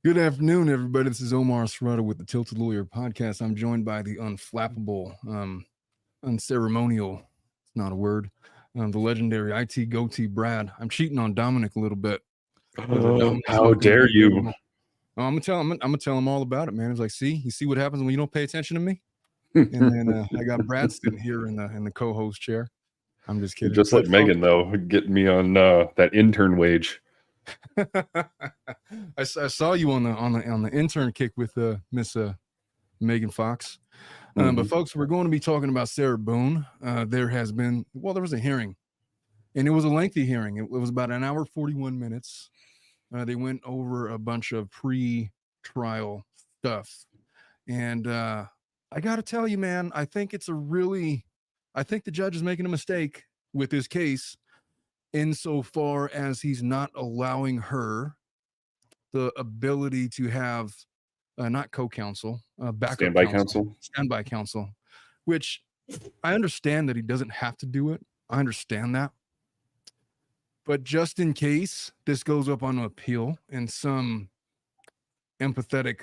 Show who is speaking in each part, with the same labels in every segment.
Speaker 1: Good afternoon, everybody. This is Omar Serrata with the Tilted Lawyer podcast. I'm joined by the unflappable, unceremonial, it's not a word, the legendary IT goatee Brad. I'm cheating on Dominic a little bit because Dominic's
Speaker 2: How
Speaker 1: not going to
Speaker 2: dare
Speaker 1: be
Speaker 2: you?
Speaker 1: available. Oh, I'm gonna tell him all about it, man. It's like, see, you see what happens when you don't pay attention to me. And then I got Brad sitting here in the co-host chair. I'm just kidding,
Speaker 2: Just like
Speaker 1: but folks,
Speaker 2: Megan, though, getting me on that intern wage.
Speaker 1: I saw you on the intern kick with Miss Megan Fox. But folks, we're going to be talking about Sarah Boone. There was a hearing, and it was a lengthy hearing. It was about an hour, 41 minutes. They went over a bunch of pre-trial stuff. And I got to tell you, man, I think the judge is making a mistake with this case insofar as he's not allowing her the ability to have not co-counsel, backup standby counsel, which I understand that he doesn't have to do it. I understand that. But just in case this goes up on appeal and some empathetic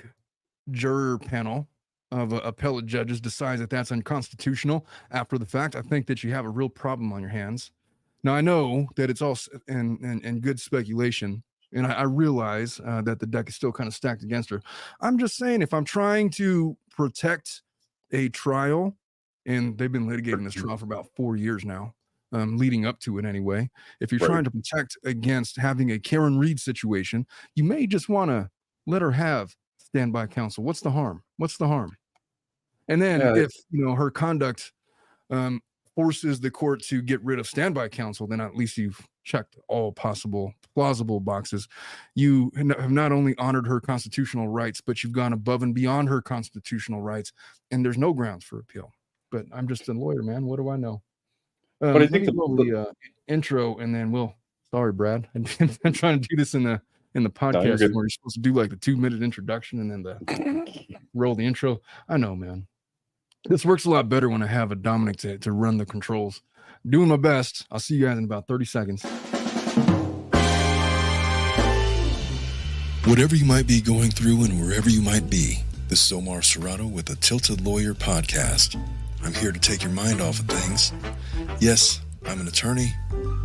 Speaker 1: juror panel of appellate judges decides that that's unconstitutional after the fact, I think that you have a real problem on your hands. Now, I know that it's all and good speculation, and I realize that the deck is still kind of stacked against her. I'm just saying, if I'm trying to protect a trial, and they've been litigating this trial for about 4 years now, leading up to it anyway. If you're trying to protect against having a Karen Reed situation, you may just want to let her have standby counsel. What's the harm? And then if her conduct forces the court to get rid of standby counsel, then at least you've checked all possible plausible boxes. You have not only honored her constitutional rights, but you've gone above and beyond her constitutional rights, and there's no grounds for appeal. But I'm just a lawyer, man. What do I know?
Speaker 2: But I think
Speaker 1: the intro, and then sorry, Brad. I'm trying to do this in the podcast where you're supposed to do like the 2-minute introduction and then roll the intro. I know, man. This works a lot better when I have a Dominic to run the controls. Doing my best. I'll see you guys in about 30 seconds.
Speaker 3: Whatever you might be going through and wherever you might be, this is Omar Serrata with the Tilted Lawyer podcast. I'm here to take your mind off of things. Yes, I'm an attorney.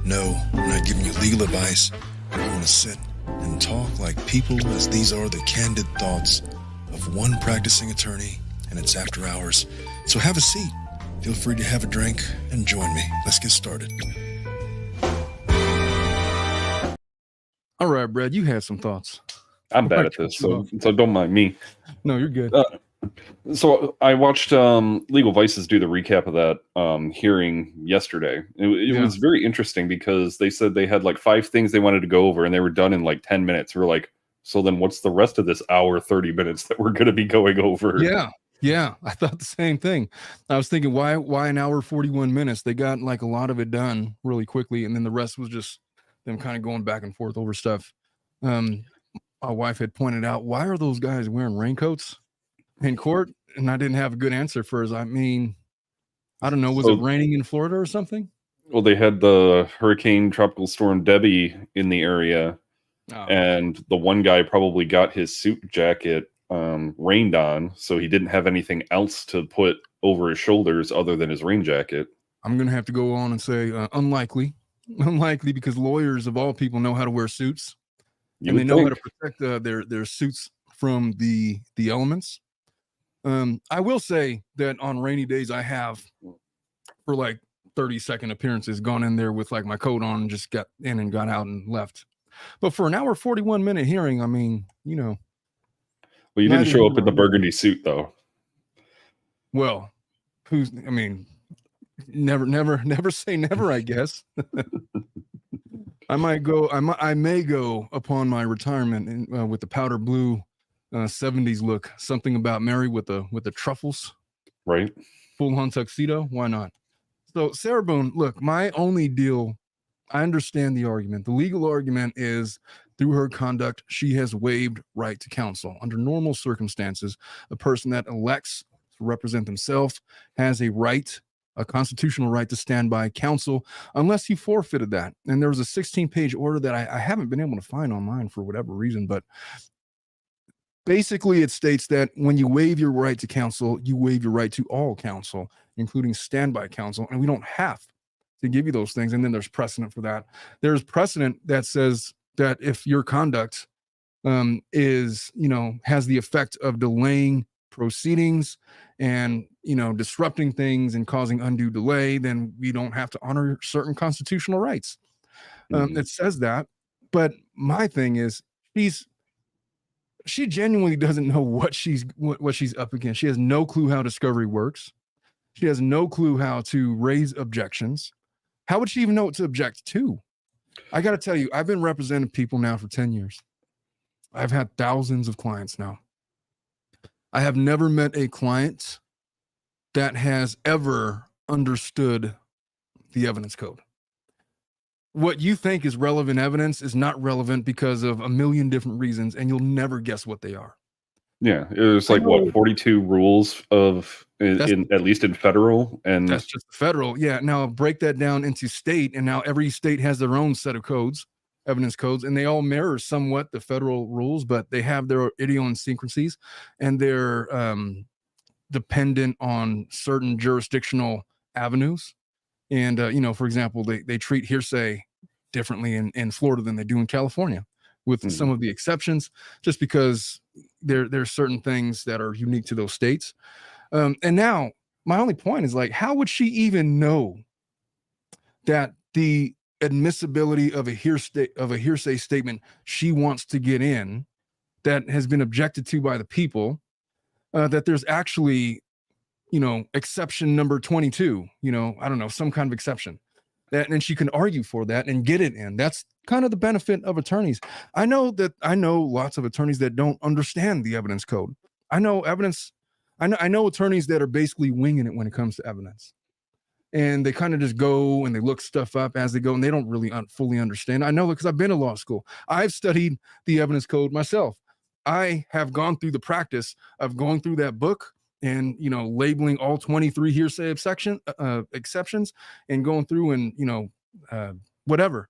Speaker 3: No, I'm not giving you legal advice. We're going to sit and talk like people, as these are the candid thoughts of one practicing attorney, and it's after hours. So have a seat. Feel free to have a drink and join me. Let's get started.
Speaker 1: All right, Brad, you had some thoughts.
Speaker 2: I'm bad at this, so don't mind me.
Speaker 1: No, you're good.
Speaker 2: So I watched Legal Vices do the recap of that hearing yesterday. It was very interesting because they said they had like 5 things they wanted to go over, and they were done in like 10 minutes. We're like, so then what's the rest of this hour, 30 minutes that we're going to be going over?
Speaker 1: Yeah, I thought the same thing. I was thinking, why an hour, 41 minutes? They got like a lot of it done really quickly, and then the rest was just them kind of going back and forth over stuff. My wife had pointed out, why are those guys wearing raincoats in court? And I didn't have a good answer for us. I mean, I don't know. Was it raining in Florida or something?
Speaker 2: Well, they had the Hurricane Tropical Storm Debbie in the area, and the one guy probably got his suit jacket rained on, so he didn't have anything else to put over his shoulders other than his rain jacket.
Speaker 1: I'm going to have to go on and say unlikely, because lawyers of all people know how to wear suits. And they know how to protect their suits from the elements. I will say that on rainy days, I have, for like 30-second appearances, gone in there with like my coat on and just got in and got out and left. But for an hour, 41-minute hearing, I mean,
Speaker 2: Well, you didn't show up in the burgundy suit, though.
Speaker 1: Well, never say never, I guess. I may go upon my retirement with the powder blue 70s look. Something about Mary with the truffles,
Speaker 2: right?
Speaker 1: Full on tuxedo. Why not? So Sarah Boone, look, my only deal, I understand the argument. The legal argument is through her conduct, she has waived right to counsel. Under normal circumstances, a person that elects to represent themselves has a constitutional right to stand by counsel unless you forfeited that. And there was a 16-page order that I haven't been able to find online for whatever reason, but Basically, it states that when you waive your right to counsel, you waive your right to all counsel, including standby counsel, and we don't have to give you those things. And then there's precedent for that. There's precedent that says that if your conduct is, has the effect of delaying proceedings and, disrupting things and causing undue delay, then we don't have to honor certain constitutional rights. It says that. But my thing is, she genuinely doesn't know what she's up against. She has no clue how discovery works. She has no clue how to raise objections. How would she even know what to object to? I got to tell you, I've been representing people now for 10 years. I've had thousands of clients now. I have never met a client that has ever understood the evidence code. What you think is relevant evidence is not relevant because of a million different reasons, and you'll never guess what they are.
Speaker 2: Yeah, it was like 42 rules at least in federal, and
Speaker 1: that's just federal. Yeah. Now break that down into state, and now every state has their own set of codes, evidence codes, and they all mirror somewhat the federal rules, but they have their idiosyncrasies, and they're dependent on certain jurisdictional avenues. And, for example, they treat hearsay differently in Florida than they do in California, with some of the exceptions, just because there's certain things that are unique to those states. And now my only point is, like, how would she even know that the admissibility of a hearsay statement she wants to get in that has been objected to by the people, that there's actually, exception number 22, I don't know, some kind of exception that, and she can argue for that and get it in. That's kind of the benefit of attorneys. I know lots of attorneys that don't understand the evidence code. I know attorneys that are basically winging it when it comes to evidence, and they kind of just go and they look stuff up as they go, and they don't really fully understand. I know that because I've been to law school. I've studied the evidence code myself. I have gone through the practice of going through that book and, labeling all 23 hearsay exceptions and going through and, whatever,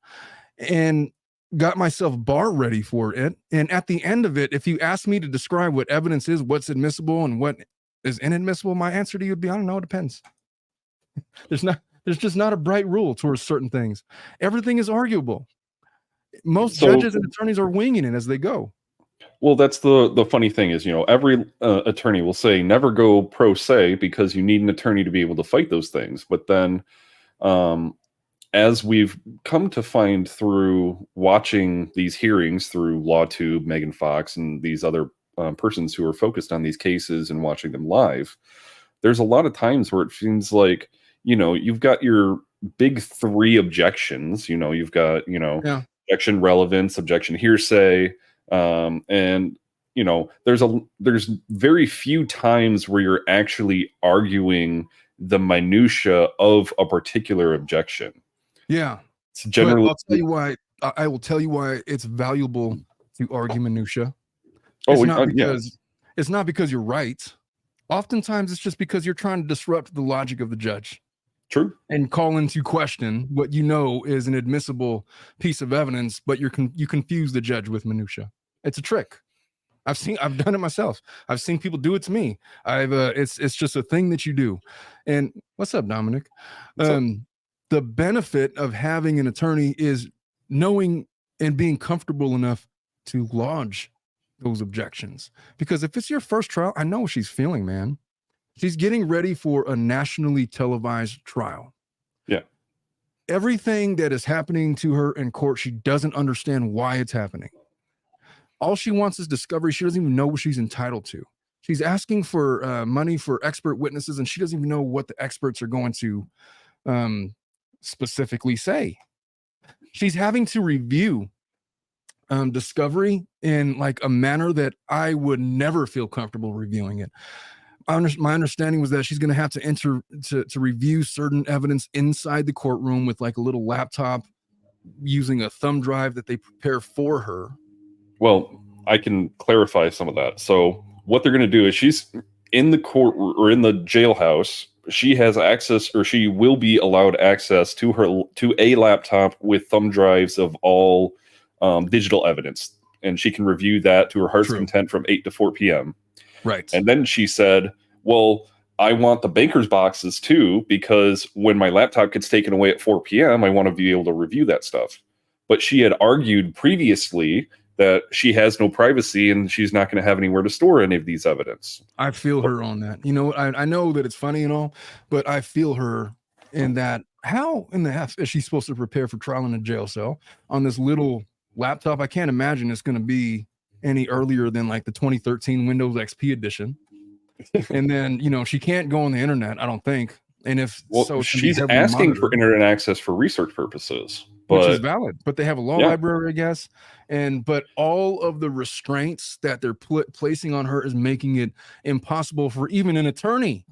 Speaker 1: and got myself bar ready for it. And at the end of it, if you ask me to describe what evidence is, what's admissible and what is inadmissible, my answer to you would be, I don't know, it depends. There's just not a bright rule towards certain things. Everything is arguable. Most judges and attorneys are winging it as they go.
Speaker 2: Well, that's the funny thing is, every attorney will say never go pro se because you need an attorney to be able to fight those things. But then as we've come to find through watching these hearings through LawTube, Megan Fox, and these other persons who are focused on these cases and watching them live, there's a lot of times where it seems like, you've got your big three objections. You've got, objection relevance, objection hearsay, and there's very few times where you're actually arguing the minutia of a particular objection.
Speaker 1: Yeah.
Speaker 2: It's generally,
Speaker 1: I'll tell you why. I will tell you why it's valuable to argue minutia. It's not because you're right. Oftentimes it's just because you're trying to disrupt the logic of the judge.
Speaker 2: True.
Speaker 1: And call into question what is an admissible piece of evidence, but you confuse the judge with minutia. It's a trick. I've done it myself. I've seen people do it to me. It's just a thing that you do. And what's up, Dominic? The benefit of having an attorney is knowing and being comfortable enough to lodge those objections. Because if it's your first trial, I know what she's feeling, man. She's getting ready for a nationally televised trial.
Speaker 2: Yeah.
Speaker 1: Everything that is happening to her in court, she doesn't understand why it's happening. All she wants is discovery. She doesn't even know what she's entitled to. She's asking for money for expert witnesses, and she doesn't even know what the experts are going to specifically say. She's having to review discovery in like a manner that I would never feel comfortable reviewing it. My understanding was that she's going to have to review certain evidence inside the courtroom with like a little laptop using a thumb drive that they prepare for her.
Speaker 2: Well, I can clarify some of that. So what they're going to do is she's in the court or in the jailhouse. She has access, or she will be allowed access to a laptop with thumb drives of all digital evidence. and she can review that to her heart's
Speaker 1: True.
Speaker 2: content from 8 to 4 p.m.
Speaker 1: Right.
Speaker 2: And then she said, well, I want the banker's boxes too, because when my laptop gets taken away at 4 p.m., I want to be able to review that stuff. But she had argued previously that she has no privacy and she's not going to have anywhere to store any of these evidence.
Speaker 1: I feel her on that. You know, I know that it's funny and all, but I feel her in that. How in the F is she supposed to prepare for trial in a jail cell on this little laptop? I can't imagine it's going to be any earlier than like the 2013 Windows XP edition. And then, you know, she can't go on the internet, I don't think. And if so,
Speaker 2: she's asking for internet access for research purposes.
Speaker 1: Which is valid, but they have a law library, I guess. But all of the restraints that they're placing on her is making it impossible for even an attorney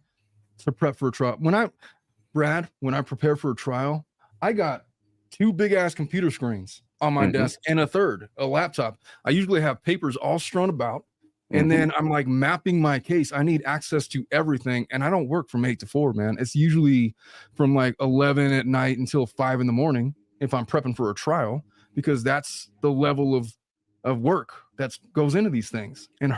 Speaker 1: to prep for a trial. When I prepare for a trial, I got 2 big ass computer screens on my desk and a laptop. I usually have papers all strewn about. And then I'm like mapping my case. I need access to everything. And I don't work from 8 to 4, man. It's usually from like 11 at night until 5 in the morning if I'm prepping for a trial, because that's the level of work that goes into these things. And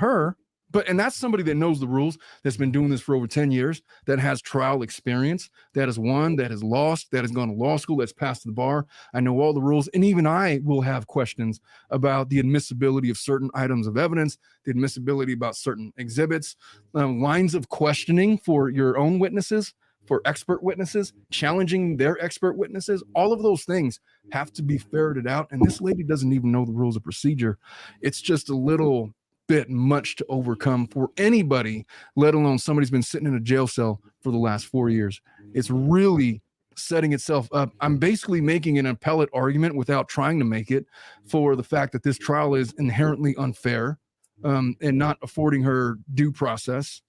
Speaker 1: that's somebody that knows the rules, that's been doing this for over 10 years, that has trial experience, that has won, that has lost, that has gone to law school, that's passed the bar. I know all the rules. And even I will have questions about the admissibility of certain items of evidence, the admissibility about certain exhibits, lines of questioning for your own witnesses, for expert witnesses, challenging their expert witnesses. All of those things have to be ferreted out. And this lady doesn't even know the rules of procedure. It's just a little bit much to overcome for anybody, let alone somebody's been sitting in a jail cell for the last 4 years. It's really setting itself up. I'm basically making an appellate argument without trying to make it, for the fact that this trial is inherently unfair and not affording her due process.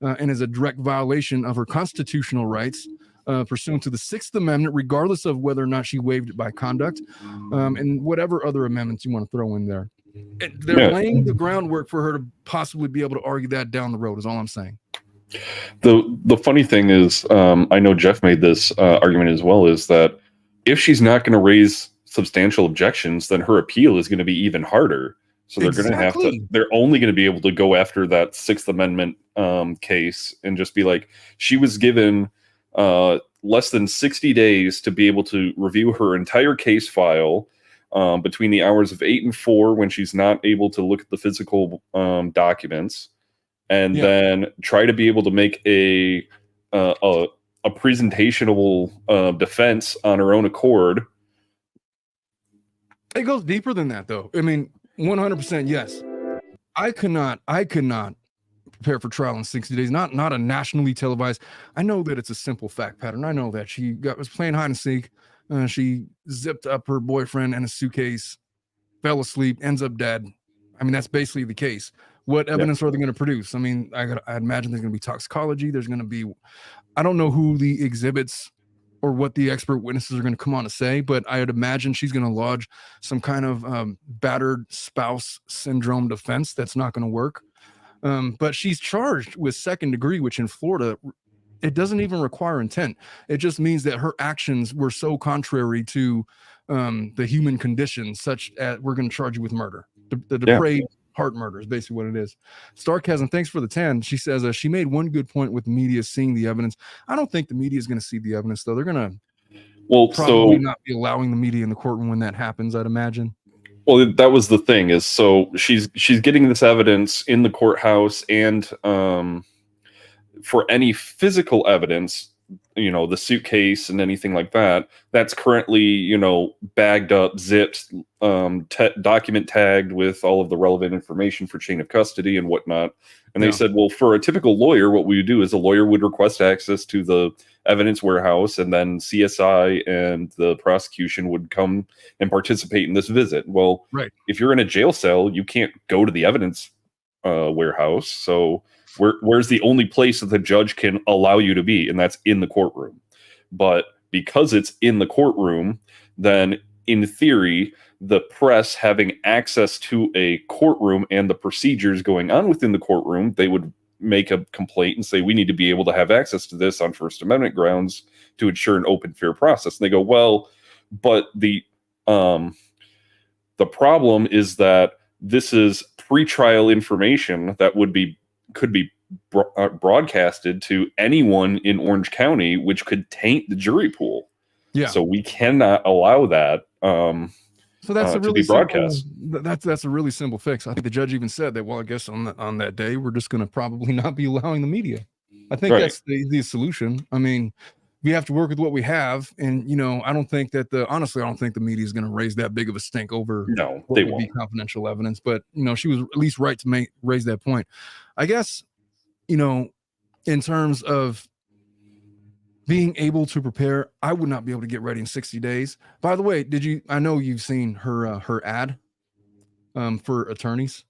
Speaker 1: And is a direct violation of her constitutional rights pursuant to the 6th Amendment, regardless of whether or not she waived it by conduct, and whatever other amendments you want to throw in there. They're laying the groundwork for her to possibly be able to argue that down the road, is all I'm saying.
Speaker 2: The funny thing is, I know Jeff made this argument as well, is that if she's not going to raise substantial objections, then her appeal is going to be even harder. So they're going to have to, they're only going to be able to go after that 6th Amendment case and just be like, she was given less than 60 days to be able to review her entire case file between the hours of 8 and 4 when she's not able to look at the physical documents, and then try to be able to make a presentationable defense on her own accord.
Speaker 1: It goes deeper than that, though. I mean, 100% yes. I could not prepare for trial in 60 days, not a nationally televised. I know that it's a simple fact pattern. I know that she was playing hide and seek. She zipped up her boyfriend in a suitcase, fell asleep, ends up dead. I mean, that's basically the case. What evidence are they going to produce? I mean, I imagine there's going to be toxicology. There's going to be, I don't know who the exhibits or what the expert witnesses are going to come on to say, but I would imagine she's going to lodge some kind of battered spouse syndrome defense that's not going to work. But she's charged with 2nd degree, which in Florida, it doesn't even require intent. It just means that her actions were so contrary to the human condition, such as we're going to charge you with murder. The depraved heart murder is basically what it is. Sarcasm, thanks for the 10. She says she made one good point with the media seeing the evidence. I don't think the media is going to see the evidence, though. They're going to probably not be allowing the media in the courtroom when that happens, I'd imagine.
Speaker 2: Well, that was the thing, is so she's getting this evidence in the courthouse, and for any physical evidence, the suitcase and anything like that, that's currently, bagged up, zipped, document tagged with all of the relevant information for chain of custody and whatnot. And they said, well, for a typical lawyer, what we would do is a lawyer would request access to the evidence warehouse, and then CSI and the prosecution would come and participate in this visit. Well, if you're in a jail cell, you can't go to the evidence warehouse. So where's the only place that the judge can allow you to be? And that's in the courtroom. But because it's in the courtroom, then in theory, the press having access to a courtroom and the procedures going on within the courtroom, they would make a complaint and say, we need to be able to have access to this on First Amendment grounds to ensure an open, fair process. And they go, well, but the problem is that this is pre-trial information that could be broadcasted to anyone in Orange County, which could taint the jury pool.
Speaker 1: Yeah.
Speaker 2: So we cannot allow that.
Speaker 1: So that's a
Speaker 2: to
Speaker 1: really
Speaker 2: be broadcast.
Speaker 1: That's a really simple fix. I think the judge even said that. Well, I guess on that day we're just going to probably not be allowing the media. I think that's the solution. I mean, we have to work with what we have, and I don't think that honestly, I don't think the media is going to raise that big of a stink over what
Speaker 2: they
Speaker 1: would
Speaker 2: won't
Speaker 1: be confidential evidence. But she was at least right to raise that point. I guess in terms of being able to prepare, I would not be able to get ready in 60 days. By the way, I know you've seen her ad for attorneys?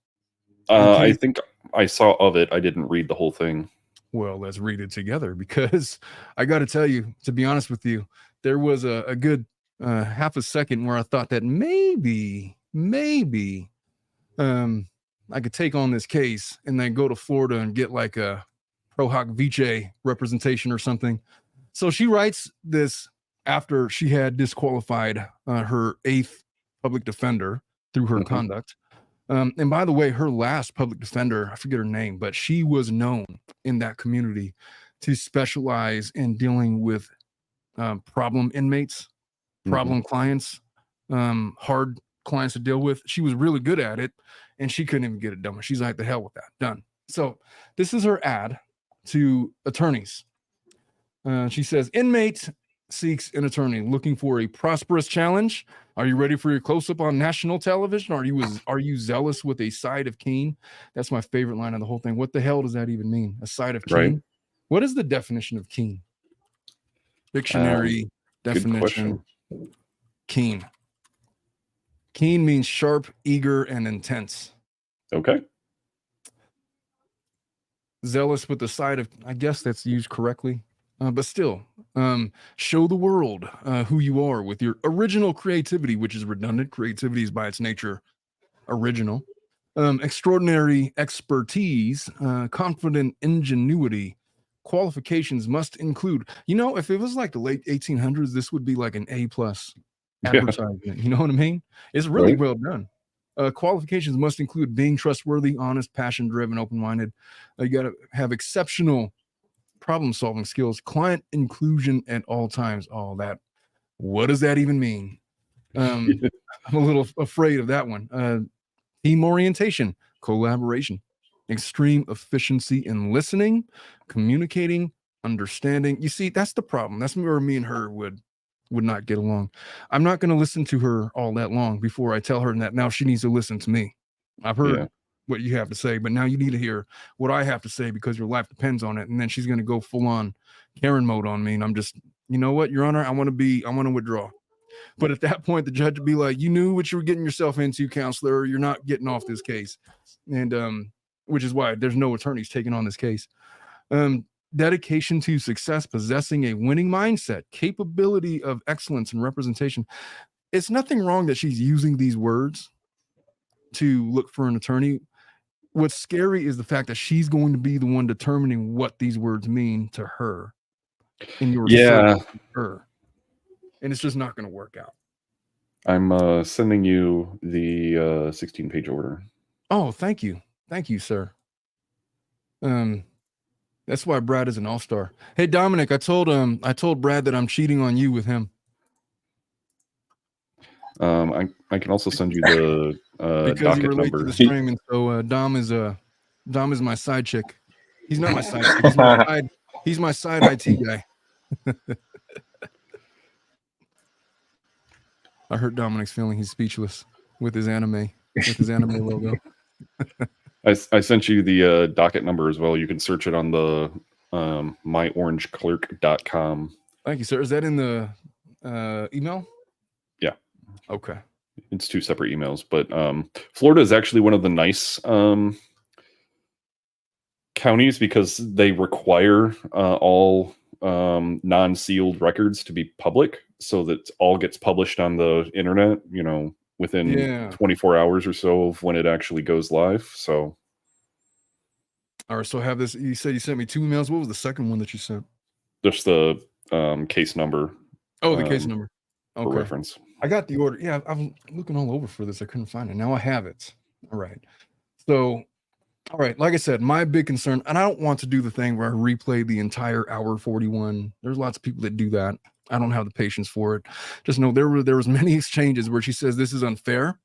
Speaker 2: I think I saw of it. I didn't read the whole thing.
Speaker 1: Well, let's read it together, because I got to tell you, to be honest with you, there was a good half a second where I thought that maybe I could take on this case and then go to Florida and get like a pro hoc vice representation or something. So she writes this after she had disqualified her 8th public defender through her conduct. And by the way, her last public defender, I forget her name, but she was known in that community to specialize in dealing with problem inmates, problem clients, hard clients to deal with. She was really good at it, and she couldn't even get it done. She's like, the hell with that, done. So this is her ad to attorneys. She says, inmate seeks an attorney looking for a prosperous challenge. Are you ready for your close-up on national television? Are you zealous with a side of Keen? That's my favorite line of the whole thing. What the hell does that even mean? A side of Keen?
Speaker 2: Right.
Speaker 1: What is the definition of Keen? Dictionary definition. Keen. Keen means sharp, eager, and intense.
Speaker 2: Okay.
Speaker 1: Zealous with the side of, I guess that's used correctly. But still, show the world who you are with your original creativity, which is redundant. Creativity is by its nature original. Extraordinary expertise, confident ingenuity. Qualifications must include, if it was like the late 1800s, this would be like an A+ advertisement. You know what I mean? It's really well done. Qualifications must include being trustworthy, honest, passion-driven, open-minded. You got to have exceptional problem-solving skills, client inclusion at all times. All that. What does that even mean? I'm a little afraid of that one. Team orientation, collaboration, extreme efficiency in listening, communicating, understanding. You see, that's the problem. That's where me and her would not get along. I'm not going to listen to her all that long before I tell her that now she needs to listen to me. I've heard what you have to say, but now you need to hear what I have to say because your life depends on it. And then she's going to go full on Karen mode on me. And I'm just, you know what, Your Honor, I want to withdraw. But at that point, the judge would be like, you knew what you were getting yourself into, counselor. You're not getting off this case. And which is why there's no attorneys taking on this case. Dedication to success, possessing a winning mindset, capability of excellence and representation. It's nothing wrong that she's using these words to look for an attorney. What's scary is the fact that she's going to be the one determining what these words mean to her in your her. And it's just not going to work out.
Speaker 2: I'm sending you the 16-page order.
Speaker 1: Oh, thank you. Thank you, sir. That's why Brad is an all-star. Hey, Dominic, I told Brad that I'm cheating on you with him.
Speaker 2: I can also send you the
Speaker 1: because
Speaker 2: docket
Speaker 1: he relates
Speaker 2: number.
Speaker 1: to the stream, and so Dom is my side chick. He's not my side chick. He's my side IT guy. I hurt Dominic's feeling. He's speechless with his anime logo.
Speaker 2: I sent you the docket number as well. You can search it on the myorangeclerk.com.
Speaker 1: Thank you, sir. Is that in the email?
Speaker 2: Yeah.
Speaker 1: Okay.
Speaker 2: It's 2 separate emails, but Florida is actually one of the nice counties because they require all non-sealed records to be public, so that all gets published on the internet, within 24 hours or so of when it actually goes live. So,
Speaker 1: all right. So I have this. You said you sent me 2 emails. What was the second one that you sent?
Speaker 2: Just the case number.
Speaker 1: Oh, the case number.
Speaker 2: For reference.
Speaker 1: I got the order. Yeah, I'm looking all over for this. I couldn't find it. Now I have it. All right. So, all right, like I said, my big concern, and I don't want to do the thing where I replay the entire hour 41. There's lots of people that do that. I don't have the patience for it. Just know there was many exchanges where she says this is unfair.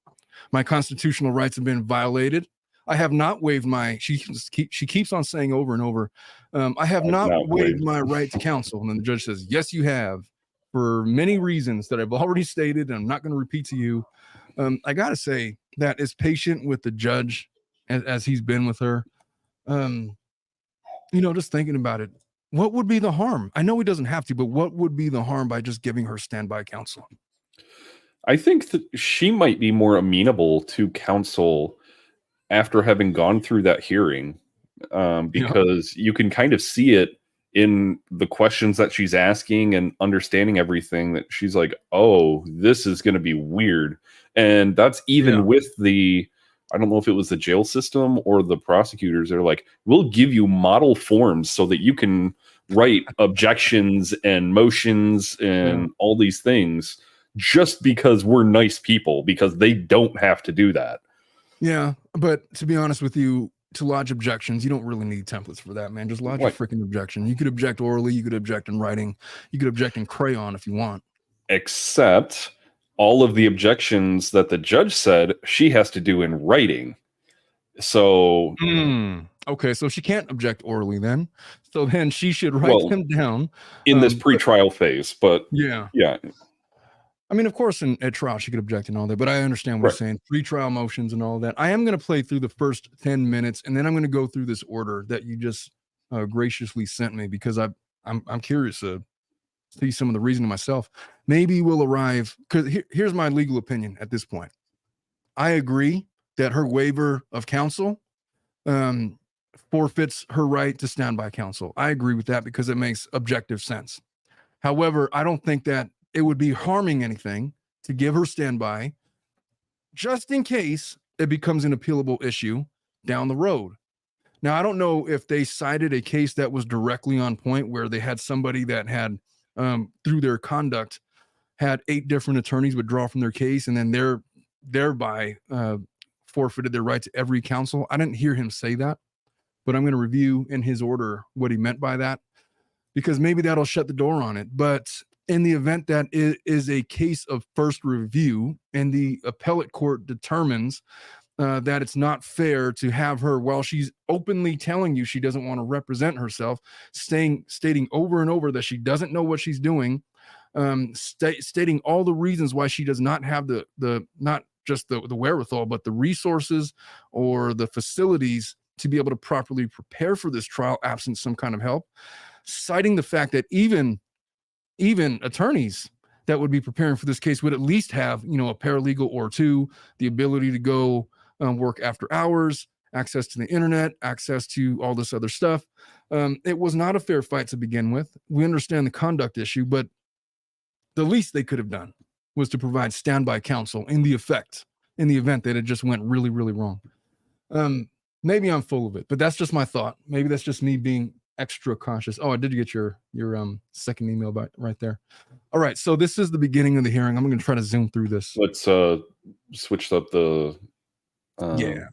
Speaker 1: My constitutional rights have been violated. I have not waived my. She keeps on saying over and over, I have not waived my right to counsel. And then the judge says, yes, you have, for many reasons that I've already stated, and I'm not going to repeat to you. I got to say that as patient with the judge as he's been with her, just thinking about it, what would be the harm? I know he doesn't have to, but what would be the harm by just giving her standby counsel?
Speaker 2: I think that she might be more amenable to counsel after having gone through that hearing, because you can kind of see it in the questions that she's asking and understanding everything, that she's like, oh, this is going to be weird. And that's even with the, I don't know if it was the jail system or the prosecutors. They're like, we'll give you model forms so that you can write objections and motions and all these things, just because we're nice people, because they don't have to do that.
Speaker 1: Yeah, but to be honest with you, to lodge objections, you don't really need templates for that, man. Just lodge a freaking objection. You could object orally, you could object in writing, you could object in crayon if you want.
Speaker 2: Except all of the objections that the judge said she has to do in writing. So
Speaker 1: okay, so she can't object orally then. So then she should write them down
Speaker 2: in this pre-trial phase. But
Speaker 1: yeah. I mean, of course, at trial she could object and all that, but I understand what you're saying. Pre-trial motions and all that. I am going to play through the first 10 minutes, and then I'm going to go through this order that you just graciously sent me, because I'm curious to see some of the reasoning myself. Maybe we'll arrive, because here's my legal opinion at this point. I agree that her waiver of counsel forfeits her right to standby counsel. I agree with that because it makes objective sense. However, I don't think that it would be harming anything to give her standby, just in case it becomes an appealable issue down the road. Now, I don't know if they cited a case that was directly on point, where they had somebody that had, through their conduct, had 8 different attorneys withdraw from their case, and then thereby forfeited their right to every counsel. I didn't hear him say that, but I'm going to review in his order what he meant by that, because maybe that'll shut the door on it. But in the event that it is a case of first review and the appellate court determines that it's not fair to have her, while she's openly telling you she doesn't want to represent herself, stating over and over that she doesn't know what she's doing, stating all the reasons why she does not have the not just the wherewithal, but the resources or the facilities to be able to properly prepare for this trial, absent some kind of help, citing the fact that even attorneys that would be preparing for this case would at least have, a paralegal or two, the ability to go work after hours, access to the internet, access to all this other stuff. It was not a fair fight to begin with. We understand the conduct issue, but the least they could have done was to provide standby counsel in the event that it just went really, really wrong. Maybe I'm full of it, but that's just my thought. Maybe that's just me being extra cautious. Oh, I did get your second email right there. All right, so this is the beginning of the hearing. I'm going to try to zoom through this.
Speaker 2: Let's switch up the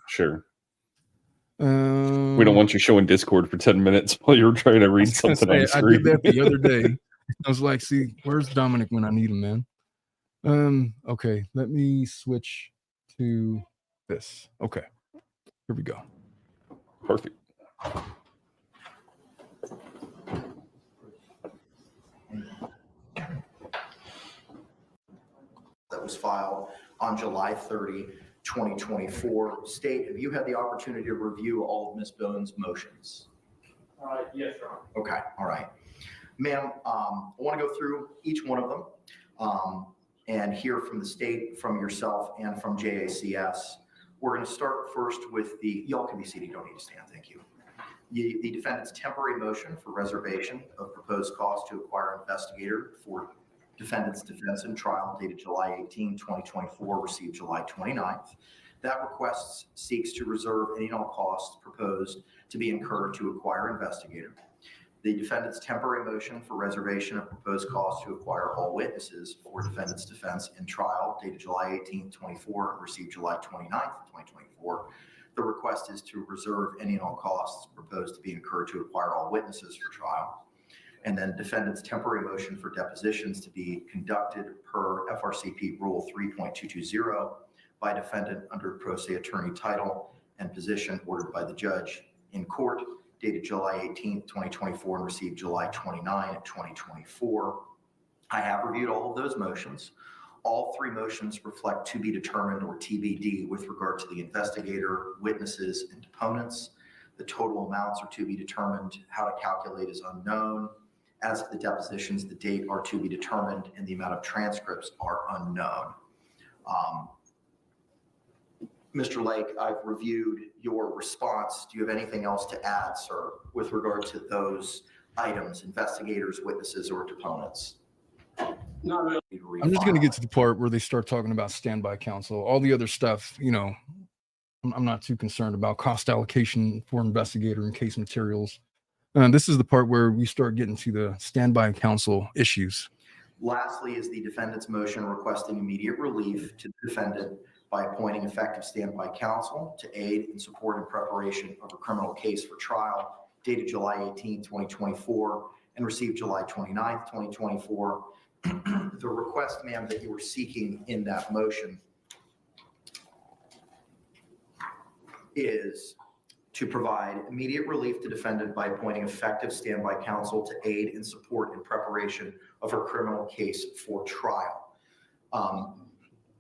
Speaker 2: sure. We don't want you showing Discord for 10 minutes while you're trying to read something on screen.
Speaker 1: I did that the other day. I was like, see, where's Dominic when I need him, man? Okay, let me switch to this. Okay, here we go.
Speaker 2: Perfect.
Speaker 4: That was filed on July 30, 2024. State, have you had the opportunity to review all of Ms. Boone's motions?
Speaker 5: Yes, Your Honor.
Speaker 4: Okay, all right. Ma'am, I want to go through each one of them and hear from the state, from yourself, and from JACS. We're going to start first with y'all can be seated, you don't need to stand, thank you. The defendant's temporary motion for reservation of proposed cost to acquire investigator for defendant's defense and trial dated July 18, 2024, received July 29th. That request seeks to reserve any and all costs proposed to be incurred to acquire investigator. the defendant's temporary motion for reservation of proposed cause to acquire all witnesses for defendant's defense in trial dated July 18, 24, received July 29, 2024. The request is to reserve any and all costs proposed to be incurred to acquire all witnesses for trial. And then defendant's temporary motion for depositions to be conducted per FRCP Rule 3.220 by defendant under pro se attorney title and position ordered by the judge in court dated July 18, 2024 and received July 29, 2024. I have reviewed all of those motions. All three motions reflect to be determined or TBD with regard to the investigator, witnesses, and deponents. The total amounts are to be determined. How to calculate is unknown. As for the depositions, the date are to be determined and the amount of transcripts are unknown. Mr. Lake, I've reviewed your response. Do you have anything else to add, sir, with regard to those items, investigators, witnesses, or deponents?
Speaker 5: Not really.
Speaker 1: I'm just going to get to the part where they start talking about standby counsel. All the other stuff, you know, I'm not too concerned about cost allocation for investigator and case materials. This is the part where we start getting to the standby counsel issues.
Speaker 4: Lastly is the defendant's motion requesting immediate relief to the defendant by appointing effective standby counsel to aid in support and preparation of a criminal case for trial dated July 18, 2024 and received July 29, 2024. The request, ma'am, that you were seeking in that motion is to provide immediate relief to defendant by appointing effective standby counsel to aid in support and preparation of her criminal case for trial.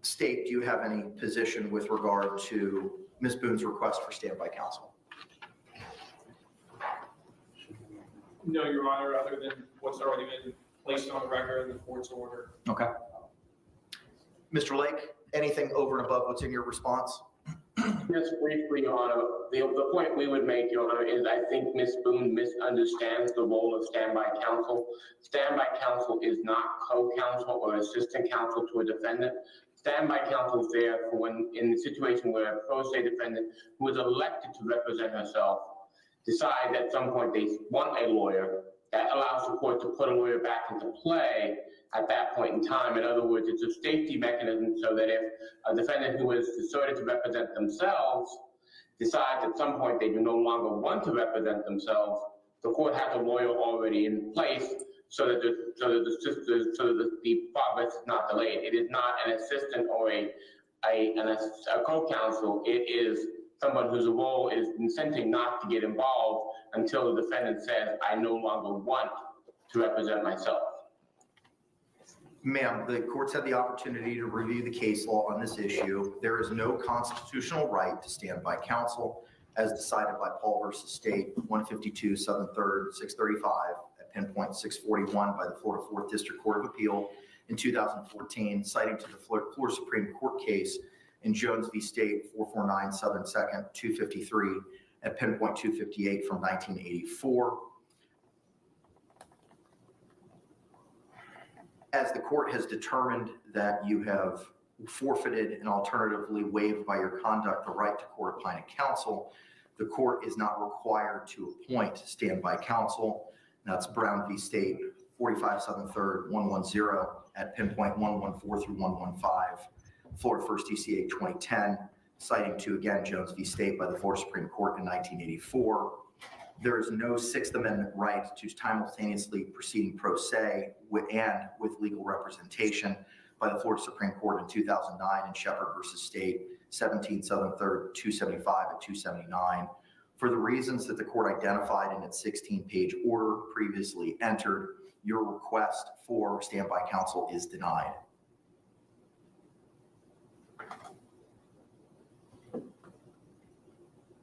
Speaker 4: State, do you have any position with regard to Ms. Boone's request for standby counsel?
Speaker 5: No, Your Honor, other than what's already been placed on the record in the court's order.
Speaker 4: Okay. Mr. Lake, anything over and above what's in your response?
Speaker 6: Just briefly, Your Honor, the point we would make, Your Honor, is I think Ms. Boone misunderstands the role of standby counsel. Standby counsel is not co-counsel or assistant counsel to a defendant. Standby counsel is there for when in the situation where a pro se defendant who is elected to represent herself decides at some point they want a lawyer, that allows the court to put a lawyer back into play at that point in time. In other words, it's a safety mechanism so that if a defendant who is decided to represent themselves decides at some point they do no longer want to represent themselves, the court has a lawyer already in place so that the progress is not delayed. It is not an assistant or a co-counsel. It is someone whose role is consenting not to get involved until the defendant says, I no longer want to represent myself.
Speaker 4: Ma'am, the courts had the opportunity to review the case law on this issue. There is no constitutional right to standby counsel as decided by Paul versus State 152 Southern 3rd 635 at pinpoint 641 by the Florida 4th District Court of Appeal in 2014, citing to the Florida Supreme Court case in Jones v. State 449 Southern 2nd 253 at pinpoint 258 from 1984. As the court has determined that you have forfeited and alternatively waived by your conduct the right to court-appointed counsel, the court is not required to appoint standby counsel. That's Brown v. State 45 Southern 3rd 110 at pinpoint 114 through 115, Florida 1st DCA 2010, citing to, again, Jones v. State by the Florida Supreme Court in 1984. There is no Sixth Amendment right to simultaneously proceeding pro se and with legal representation by the Florida Supreme Court in 2009 in Shepard versus State, 17 Southern 3rd, 275 and 279. For the reasons that the court identified in its 16-page order previously entered, your request for standby counsel is denied.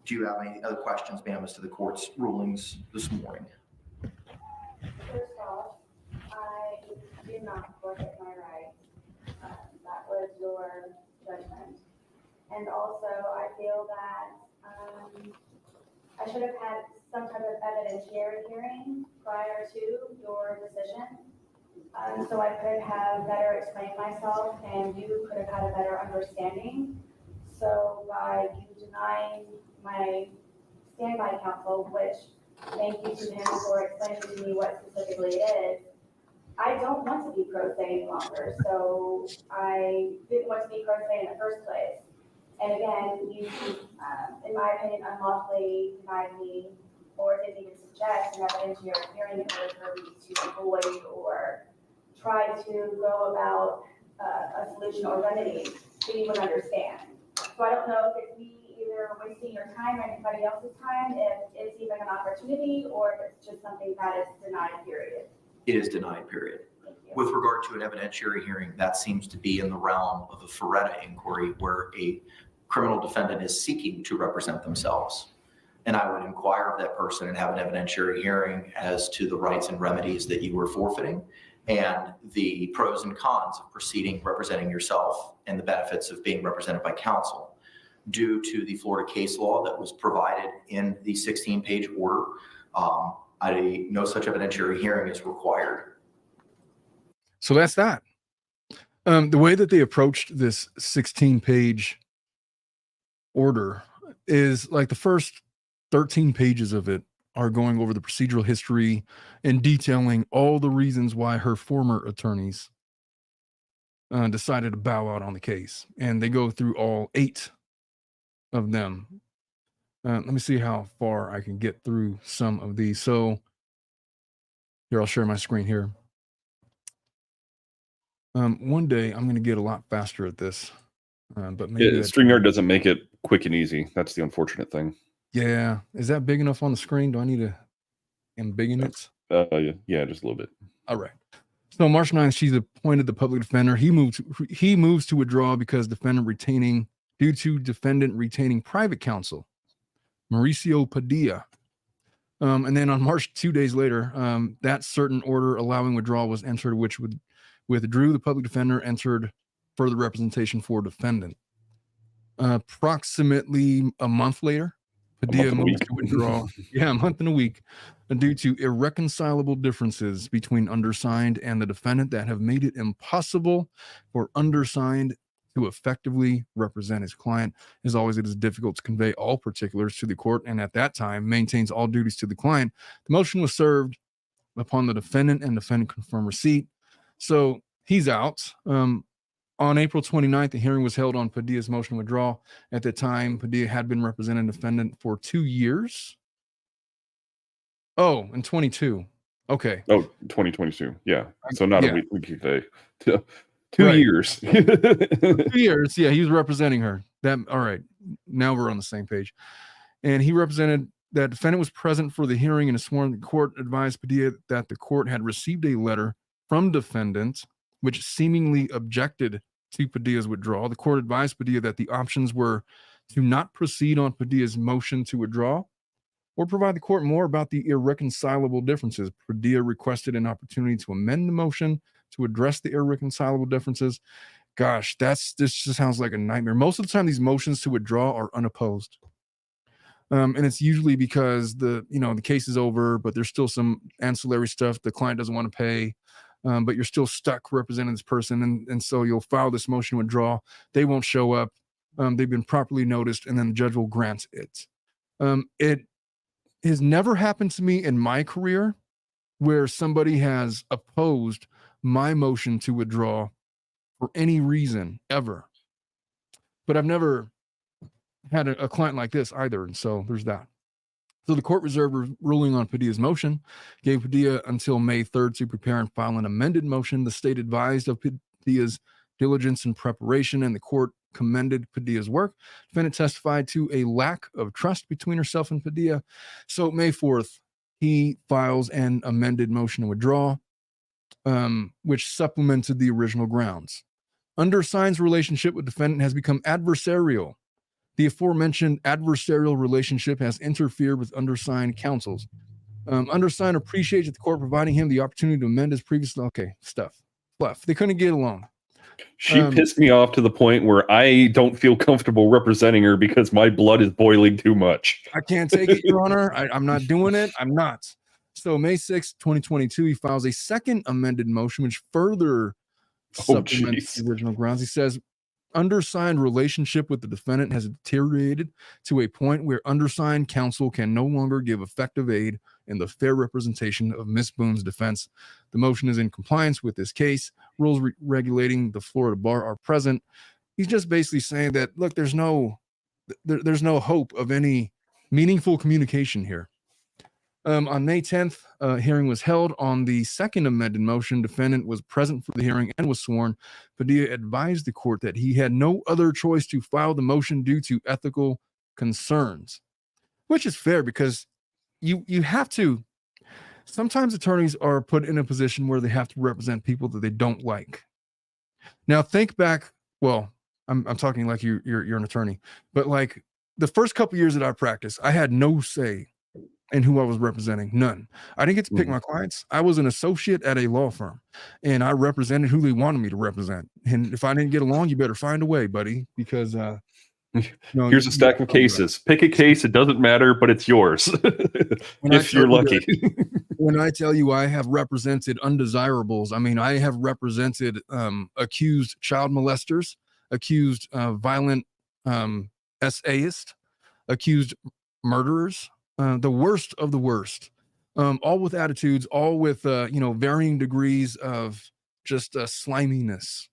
Speaker 4: Do you have any other questions, ma'am, as to the court's rulings this morning?
Speaker 7: First off, I do not forfeit my right. That was your judgment. And also, I feel that I should have had some type of evidentiary hearing prior to your decision. So I could have better explained myself and you could have had a better understanding. So by you denying my standby counsel, which thank you to him for explaining to me what specifically it is. I don't want to be pro se any longer, so I didn't want to be pro se in the first place. And again, you, in my opinion, unlawfully denied me or didn't even suggest an evidentiary hearing in order for me to avoid or try to go about a solution or remedy so you would understand. So I don't know if it's me either wasting your time or anybody else's time, if it's even an opportunity or if it's just something that is denied, period.
Speaker 4: It is denied, period. With regard to an evidentiary hearing, that seems to be in the realm of a Ferretta inquiry where a criminal defendant is seeking to represent themselves. And I would inquire of that person and have an evidentiary hearing as to the rights and remedies that you were forfeiting and the pros and cons of proceeding representing yourself and the benefits of being represented by counsel. Due to the Florida case law that was provided in the 16-page order, no such evidentiary hearing is required.
Speaker 1: So that's that. The way that they approached this 16-page order is like the first 13 pages of it are going over the procedural history and detailing all the reasons why her former attorneys decided to bow out on the case. And they go through all 8 of them. Let me see how far I can get through some of these. So here, I'll share my screen here. One day I'm going to get a lot faster at this, but maybe
Speaker 2: StreamYard doesn't make it quick and easy. That's the unfortunate thing.
Speaker 1: Yeah, is that big enough on the screen? Do I need to embiggen it?
Speaker 2: Yeah, just a little bit.
Speaker 1: All right. So March 9th, she's appointed the public defender. He moves to withdraw because due to defendant retaining private counsel, Mauricio Padilla. And then on March, 2 days later, that certain order allowing withdrawal was entered, which withdrew the public defender, entered further representation for defendant. Approximately a month later, Padilla moved to withdraw. Yeah, a month and a week, due to irreconcilable differences between undersigned and the defendant that have made it impossible for undersigned to effectively represent his client. As always, it is difficult to convey all particulars to the court, and at that time maintains all duties to the client. The motion was served upon the defendant, and defendant confirmed receipt. So he's out. On April 29th, the hearing was held on Padilla's motion to withdraw. At the time, Padilla had been representing defendant for 2 years. Oh, in 22. Okay.
Speaker 2: Oh, 2022. Yeah. So not a week. Okay. 2
Speaker 1: Right.
Speaker 2: years.
Speaker 1: 2 years. Yeah, he was representing her. All right. Now we're on the same page. And he represented that defendant was present for the hearing and a sworn court advised Padilla that the court had received a letter from defendant which seemingly objected to Padilla's withdrawal. The court advised Padilla that the options were to not proceed on Padilla's motion to withdraw or provide the court more about the irreconcilable differences. Padilla requested an opportunity to amend the motion to address the irreconcilable differences. Gosh, this just sounds like a nightmare. Most of the time, these motions to withdraw are unopposed. And it's usually because the case is over, but there's still some ancillary stuff the client doesn't want to pay. But you're still stuck representing this person. And so you'll file this motion to withdraw. They won't show up. They've been properly noticed, and then the judge will grant it. It has never happened to me in my career where somebody has opposed my motion to withdraw for any reason ever. But I've never had a client like this either. And so there's that. So the court reserved ruling on Padilla's motion, gave Padilla until May 3rd to prepare and file an amended motion. The state advised of Padilla's diligence and preparation, and the court commended Padilla's work. Defendant testified to a lack of trust between herself and Padilla. So May 4th, he files an amended motion to withdraw, which supplemented the original grounds. Undersigned's relationship with defendant has become adversarial. The aforementioned adversarial relationship has interfered with undersigned counsels. Undersigned appreciates the court providing him the opportunity to amend his previous stuff. They couldn't get along.
Speaker 2: She pissed me off to the point where I don't feel comfortable representing her because my blood is boiling too much.
Speaker 1: I can't take it, Your Honor. I'm not doing it. I'm not. So May 6th, 2022, he files a second amended motion, which further supplements the original grounds. He says, undersigned relationship with the defendant has deteriorated to a point where undersigned counsel can no longer give effective aid in the fair representation of Ms. Boone's defense. The motion is in compliance with this case. Rules regulating the Florida bar are present. He's just basically saying that, look, there's no hope of any meaningful communication here. On May 10th, hearing was held on the second amended motion. Defendant was present for the hearing and was sworn. Padilla advised the court that he had no other choice to file the motion due to ethical concerns, which is fair because you have to. Sometimes attorneys are put in a position where they have to represent people that they don't like. Now think back. Well, I'm talking like you're an attorney, but like the first couple years that I practiced, I had no say and who I was representing. None. I didn't get to pick my clients. I was an associate at a law firm and I represented who they wanted me to represent. And if I didn't get along, you better find a way, buddy, because
Speaker 2: here's a stack of cases. Pick a case. It doesn't matter, but it's yours. If you're lucky.
Speaker 1: When I tell you I have represented undesirables, I mean, I have represented accused child molesters, accused violent essayists, accused murderers, the worst of the worst, all with attitudes, all with varying degrees of just sliminess,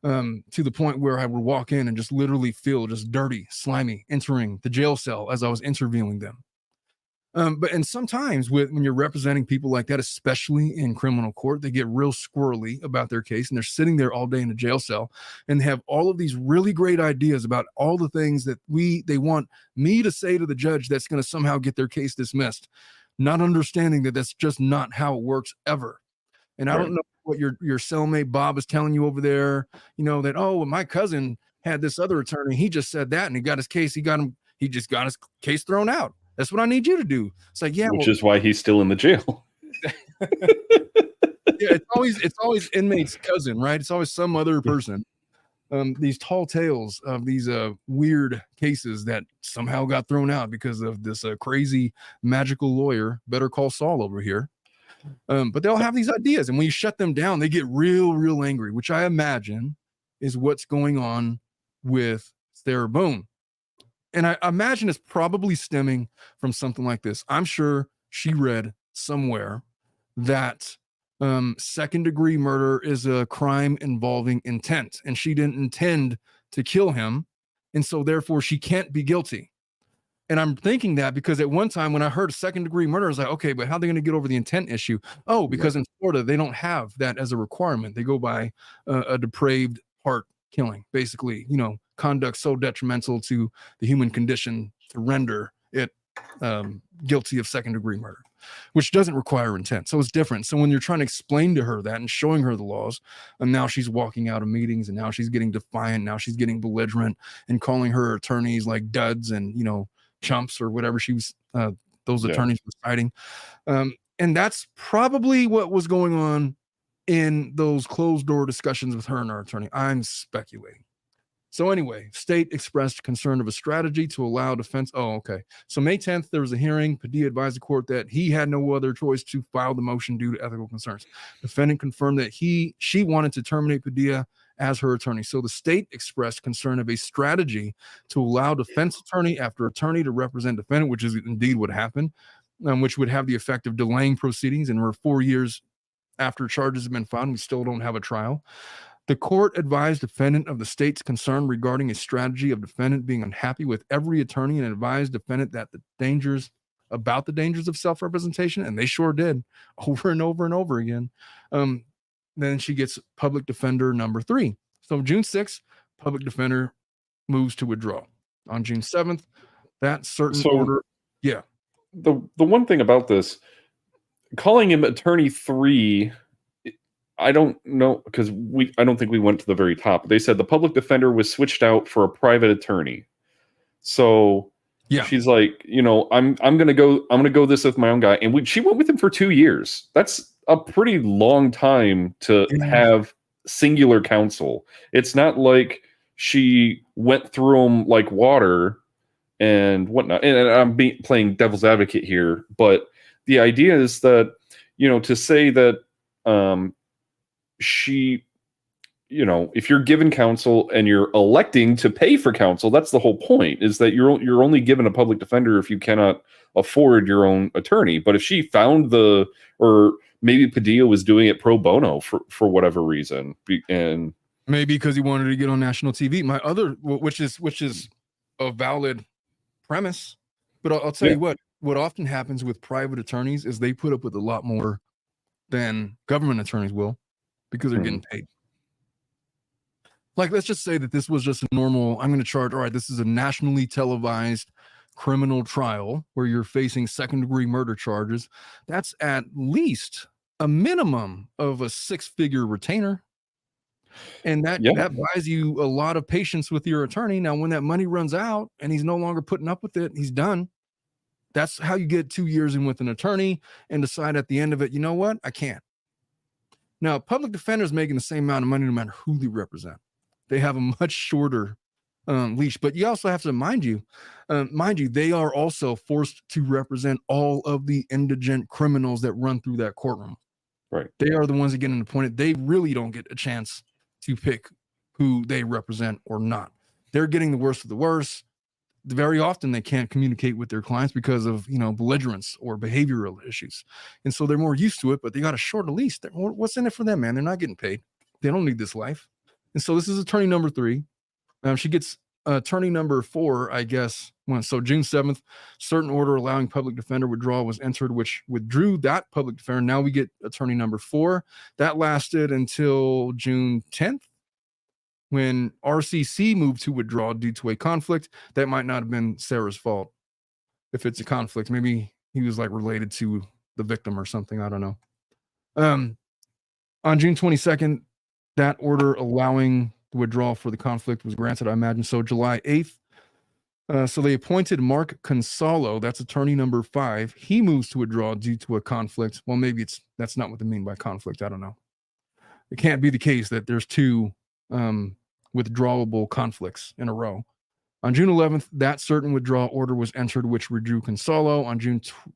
Speaker 1: to the point where I would walk in and just literally feel just dirty, slimy, entering the jail cell as I was interviewing them. And sometimes when you're representing people like that, especially in criminal court, they get real squirrely about their case and they're sitting there all day in a jail cell and have all of these really great ideas about all the things that they want me to say to the judge that's going to somehow get their case dismissed, not understanding that that's just not how it works ever. And I don't know what your cellmate Bob is telling you over there, that, well, my cousin had this other attorney. He just said that and he got his case. He just got his case thrown out. That's what I need you to do. It's like,
Speaker 2: which is why he's still in the jail.
Speaker 1: Yeah, it's always inmate's cousin, right? It's always some other person. These tall tales of these weird cases that somehow got thrown out because of this crazy magical lawyer, Better Call Saul over here. But they'll have these ideas, and when you shut them down, they get real, real angry, which I imagine is what's going on with Sarah Boone. And I imagine it's probably stemming from something like this. I'm sure she read somewhere that second-degree murder is a crime involving intent, and she didn't intend to kill him, and so therefore she can't be guilty. And I'm thinking that because at one time when I heard second-degree murder, I was like, okay, but how are they going to get over the intent issue? Oh, because in Florida, they don't have that as a requirement. They go by a depraved heart killing, basically, conduct so detrimental to the human condition to render it guilty of second-degree murder, which doesn't require intent. So it's different. So when you're trying to explain to her that and showing her the laws, and now she's walking out of meetings and now she's getting defiant, now she's getting belligerent and calling her attorneys like duds and, chumps or whatever she was, those attorneys were citing. And that's probably what was going on in those closed door discussions with her and her attorney. I'm speculating. So anyway, state expressed concern of a strategy to allow defense. Oh, okay. So May 10th, there was a hearing. Padilla advised the court that he had no other choice to file the motion due to ethical concerns. Defendant confirmed that she wanted to terminate Padilla as her attorney. So the state expressed concern of a strategy to allow defense attorney after attorney to represent defendant, which is indeed what happened, which would have the effect of delaying proceedings. And we're 4 years after charges have been filed. We still don't have a trial. The court advised defendant of the state's concern regarding a strategy of defendant being unhappy with every attorney and advised defendant that the dangers of self-representation, and they sure did over and over and over again. Then she gets public defender number 3. So June 6th, public defender moves to withdraw. On June 7th, that certain order. Yeah.
Speaker 2: The one thing about this, calling him attorney 3, I don't know, because I don't think we went to the very top. They said the public defender was switched out for a private attorney. So she's like, I'm gonna go this with my own guy, and she went with him for 2 years. That's a pretty long time to have singular counsel. It's not like she went through them like water and whatnot. And I'm playing devil's advocate here, but the idea is that to say that she you know, if you're given counsel and you're electing to pay for counsel, that's the whole point, is that you're only given a public defender if you cannot afford your own attorney. But if she found or maybe Padilla was doing it pro bono for whatever reason, and
Speaker 1: maybe because he wanted to get on national TV. My other, which is a valid premise, but I'll tell you what often happens with private attorneys is they put up with a lot more than government attorneys will because they're getting paid. Like, let's just say that this was just a normal, I'm going to charge, all right, this is a nationally televised criminal trial where you're facing second-degree murder charges. That's at least a minimum of a 6-figure retainer. And that buys you a lot of patience with your attorney. Now, when that money runs out and he's no longer putting up with it, he's done. That's how you get 2 years in with an attorney and decide at the end of it, you know what, I can't. Now, public defenders making the same amount of money no matter who they represent. They have a much shorter leash, but you also have to mind you, they are also forced to represent all of the indigent criminals that run through that courtroom.
Speaker 2: Right.
Speaker 1: They are the ones that get appointed. They really don't get a chance to pick who they represent or not. They're getting the worst of the worst. Very often they can't communicate with their clients because of, belligerence or behavioral issues. And so they're more used to it, but they got a shorter leash. What's in it for them, man? They're not getting paid. They don't need this life. And so this is attorney number 3. She gets attorney number 4, I guess. So June 7th, certain order allowing public defender withdrawal was entered, which withdrew that public defender. Now we get attorney number 4. That lasted until June 10th, when RCC moved to withdraw due to a conflict. That might not have been Sarah's fault. If it's a conflict, maybe he was like related to the victim or something. I don't know. On June 22nd, that order allowing the withdrawal for the conflict was granted, I imagine. So July 8th. So they appointed Mark Consolo. That's attorney number 5. He moves to withdraw due to a conflict. Well, maybe that's not what they mean by conflict. I don't know. It can't be the case that there's 2 withdrawable conflicts in a row. On June 11th, that certain withdrawal order was entered, which withdrew Consolo. On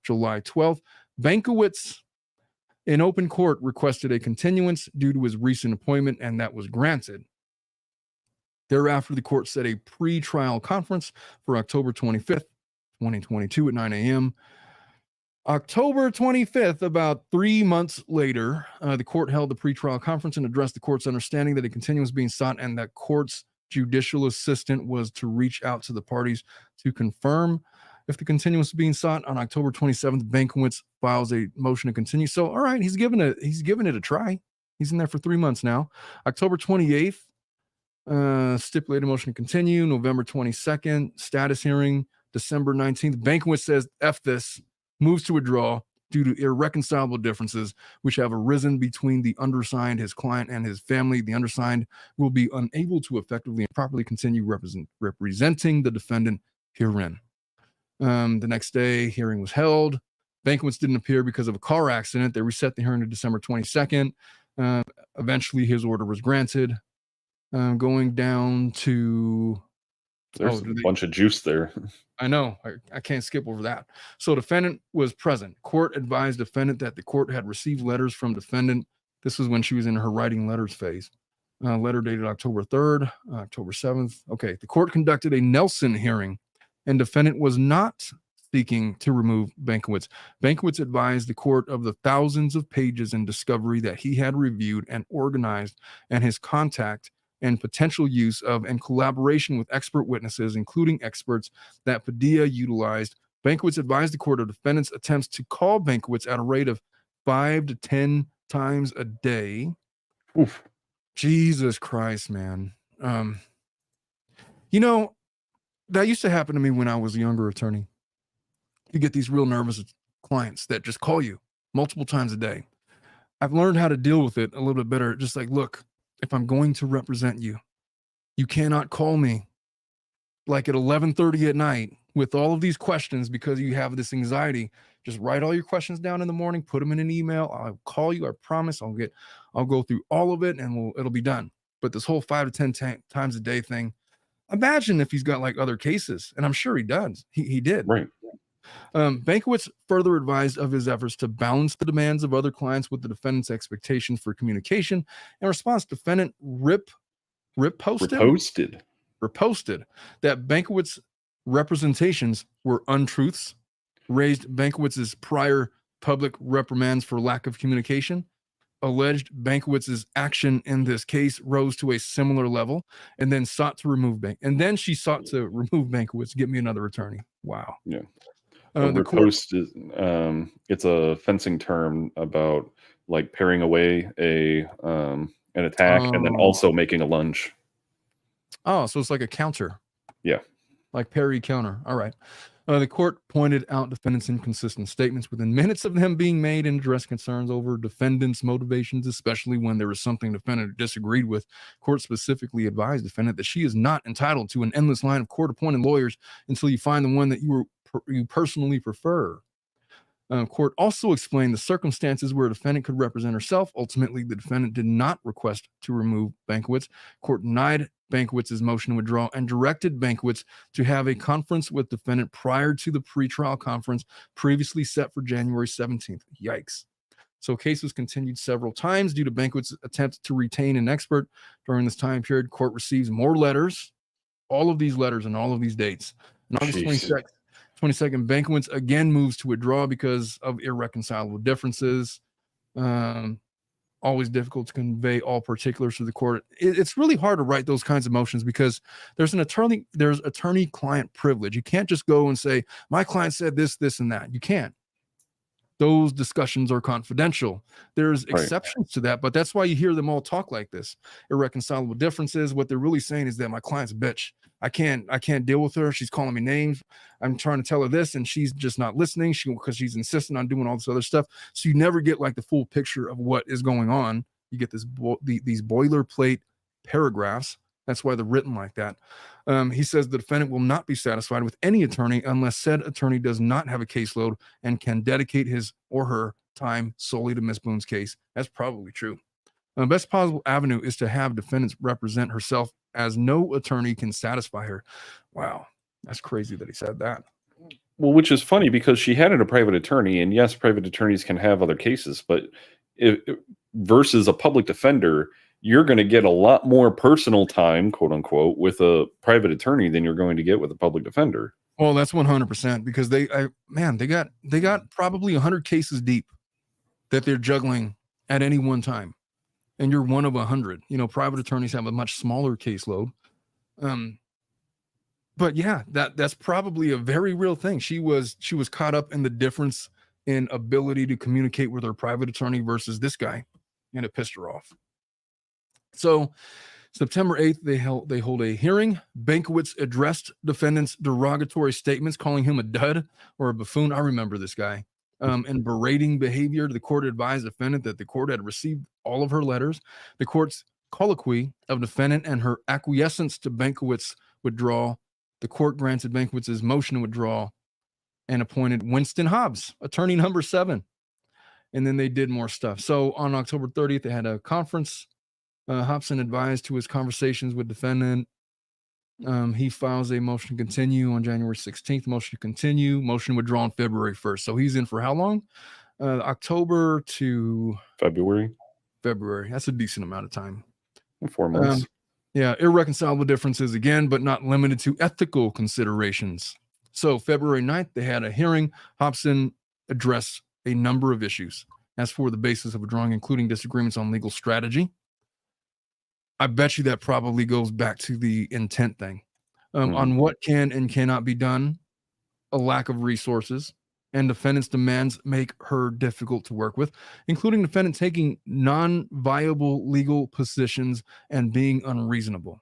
Speaker 1: July 12th, Bankowitz in open court requested a continuance due to his recent appointment, and that was granted. Thereafter, the court set a pre-trial conference for October 25th, 2022 at 9 a.m. October 25th, about 3 months later, the court held the pretrial conference and addressed the court's understanding that a continuance was being sought and that court's judicial assistant was to reach out to the parties to confirm if the continuance was being sought. On October 27th, Bankowitz files a motion to continue. So, all right, he's given it a try. He's in there for 3 months now. October 28th, stipulated motion to continue. November 22nd, status hearing. December 19th, Bankowitz says, F this, moves to withdraw due to irreconcilable differences which have arisen between the undersigned, his client, and his family. The undersigned will be unable to effectively and properly continue representing the defendant herein. The next day, hearing was held. Bankowitz didn't appear because of a car accident. They reset the hearing to December 22nd. Eventually, his order was granted. Going down to...
Speaker 2: There's a bunch of juice there.
Speaker 1: I know. I can't skip over that. So defendant was present. Court advised defendant that the court had received letters from defendant. This was when she was in her writing letters phase. Letter dated October 3rd, October 7th. Okay. The court conducted a Nelson hearing, and defendant was not seeking to remove Bankowitz. Bankowitz advised the court of the thousands of pages in discovery that he had reviewed and organized, and his contact and potential use of and collaboration with expert witnesses, including experts that Padilla utilized. Bankowitz advised the court of defendant's attempts to call Bankowitz at a rate of 5 to 10 times a day.
Speaker 2: Oof.
Speaker 1: Jesus Christ, man. That used to happen to me when I was a younger attorney. You get these real nervous clients that just call you multiple times a day. I've learned how to deal with it a little bit better. Just like, look, if I'm going to represent you, you cannot call me like at 11:30 at night with all of these questions because you have this anxiety. Just write all your questions down in the morning, put them in an email. I'll call you. I promise I'll go through all of it and it'll be done. But this whole 5 to 10 times a day thing, imagine if he's got like other cases, and I'm sure he does. He did.
Speaker 2: Right.
Speaker 1: Bankowitz further advised of his efforts to balance the demands of other clients with the defendant's expectations for communication. In response, defendant reposted that Bankowitz's representations were untruths, raised Bankowitz's prior public reprimands for lack of communication, alleged Bankowitz's action in this case rose to a similar level, and then sought to remove she sought to remove Bankowitz. Get me another attorney. Wow.
Speaker 2: Yeah.
Speaker 1: The
Speaker 2: riposte is it's a fencing term about like paring away an attack and then also making a lunge.
Speaker 1: Oh, so it's like a counter.
Speaker 2: Yeah.
Speaker 1: Like parry counter. All right. The court pointed out defendants' inconsistent statements within minutes of them being made and addressed concerns over defendants' motivations, especially when there was something defendant disagreed with. Court specifically advised defendant that she is not entitled to an endless line of court-appointed lawyers until you find the one that you personally prefer. Court also explained the circumstances where a defendant could represent herself. Ultimately, the defendant did not request to remove Bankowitz. Court denied Bankowitz's motion to withdraw and directed Bankowitz to have a conference with defendant prior to the pretrial conference previously set for January 17th. Yikes. So case was continued several times due to Bankowitz's attempt to retain an expert. During this time period, court receives more letters, all of these letters and all of these dates. On August 22nd, Bankowitz again moves to withdraw because of irreconcilable differences. Always difficult to convey all particulars to the court. It's really hard to write those kinds of motions because there's attorney-client privilege. You can't just go and say, my client said this, this, and that. You can't. Those discussions are confidential. There's exceptions to that, but that's why you hear them all talk like this. Irreconcilable differences. What they're really saying is that my client's a bitch. I can't deal with her. She's calling me names. I'm trying to tell her this, and she's just not listening. Because she's insisting on doing all this other stuff. So you never get like the full picture of what is going on. You get these boilerplate paragraphs. That's why they're written like that. He says the defendant will not be satisfied with any attorney unless said attorney does not have a caseload and can dedicate his or her time solely to Miss Boone's case. That's probably true. The best possible avenue is to have defendants represent herself, as no attorney can satisfy her. Wow, that's crazy that he said that.
Speaker 2: Well, which is funny because she had a private attorney, and yes, private attorneys can have other cases, but versus a public defender, you're going to get a lot more personal time, quote unquote, with a private attorney than you're going to get with a public defender.
Speaker 1: Well, that's 100% because they got probably 100 cases deep that they're juggling at any one time. And you're one of 100. You know, private attorneys have a much smaller caseload. But yeah, that's probably a very real thing. She was caught up in the difference in ability to communicate with her private attorney versus this guy, and it pissed her off. So September 8th, they hold a hearing. Bankowitz addressed defendant's derogatory statements, calling him a dud or a buffoon. I remember this guy. And berating behavior. The court advised defendant that the court had received all of her letters. The court's colloquy of defendant and her acquiescence to Bankowitz's withdrawal. The court granted Bankowitz's motion to withdraw and appointed Winston Hobbs, attorney number 7. And then they did more stuff. So on October 30th, they had a conference. Hobson advised to his conversations with defendant. He files a motion to continue on January 16th. Motion to continue. Motion withdraw on February 1st. So he's in for how long? October to
Speaker 2: February.
Speaker 1: That's a decent amount of time.
Speaker 2: 4 months.
Speaker 1: Yeah, irreconcilable differences again, but not limited to ethical considerations. So February 9th, they had a hearing. Hobson addressed a number of issues. As for the basis of withdrawing, including disagreements on legal strategy, I bet you that probably goes back to the intent thing. On what can and cannot be done, a lack of resources, and defendant's demands make her difficult to work with, including defendant taking non-viable legal positions and being unreasonable.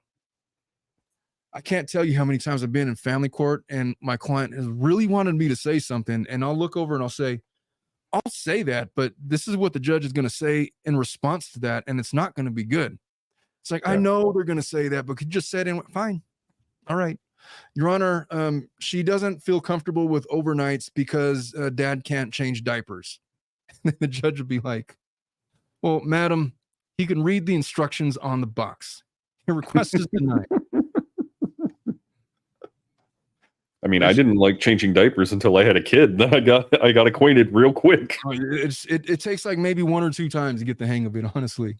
Speaker 1: I can't tell you how many times I've been in family court and my client has really wanted me to say something, and I'll look over and I'll say that, but this is what the judge is going to say in response to that, and it's not going to be good. It's like, I know they're going to say that, but could you just say it in? Fine. All right. Your Honor, she doesn't feel comfortable with overnights because dad can't change diapers. And the judge would be like, well, madam, he can read the instructions on the box. Your request is denied.
Speaker 2: I mean, I didn't like changing diapers until I had a kid. Then I got acquainted real quick.
Speaker 1: It takes like maybe 1 or 2 times to get the hang of it, honestly.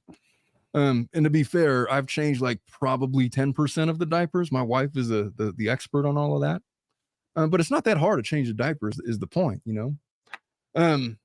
Speaker 1: And to be fair, I've changed like probably 10% of the diapers. My wife is the expert on all of that. But it's not that hard to change the diapers is the point, you know?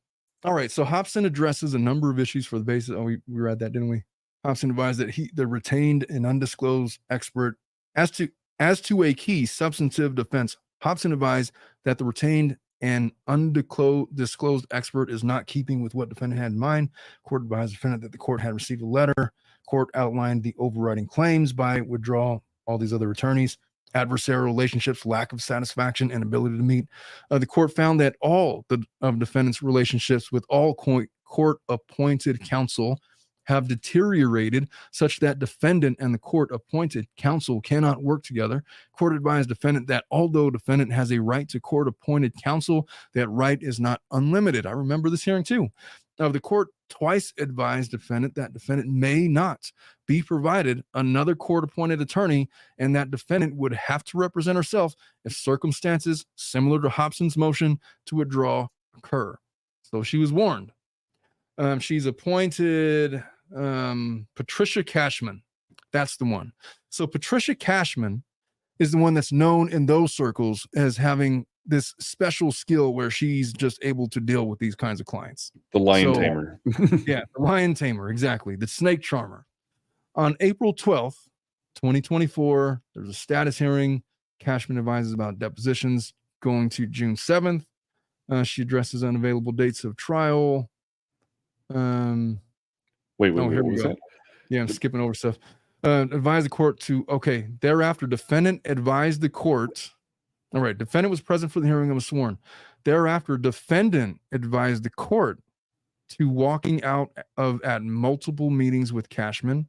Speaker 1: All right. So Hobson addresses a number of issues for the basis. Oh, we read that, didn't we? Hobson advised that the retained and undisclosed expert as to a key substantive defense. Hobson advised that the retained and undisclosed expert is not keeping with what defendant had in mind. Court advised defendant that the court had received a letter. Court outlined the overriding claims by withdrawal all these other attorneys, adversarial relationships, lack of satisfaction, and ability to meet. The court found that all of defendant's relationships with all court-appointed counsel have deteriorated such that defendant and the court-appointed counsel cannot work together. Court advised defendant that although defendant has a right to court-appointed counsel, that right is not unlimited. I remember this hearing too. The court twice advised defendant that defendant may not be provided another court-appointed attorney and that defendant would have to represent herself if circumstances similar to Hobson's motion to withdraw occur. So she was warned. She's appointed Patricia Cashman. That's the one. So Patricia Cashman is the one that's known in those circles as having this special skill where she's just able to deal with these kinds of clients.
Speaker 2: The lion tamer.
Speaker 1: Yeah, the lion tamer, exactly. The snake charmer. On April 12th, 2024, there's a status hearing. Cashman advises about depositions going to June 7th. She addresses unavailable dates of trial.
Speaker 2: Wait,
Speaker 1: here we go. Yeah, I'm skipping over stuff. Advise the court to, thereafter, defendant advised the court. All right, defendant was present for the hearing and was sworn. Thereafter, defendant advised the court to walking out at multiple meetings with Cashman,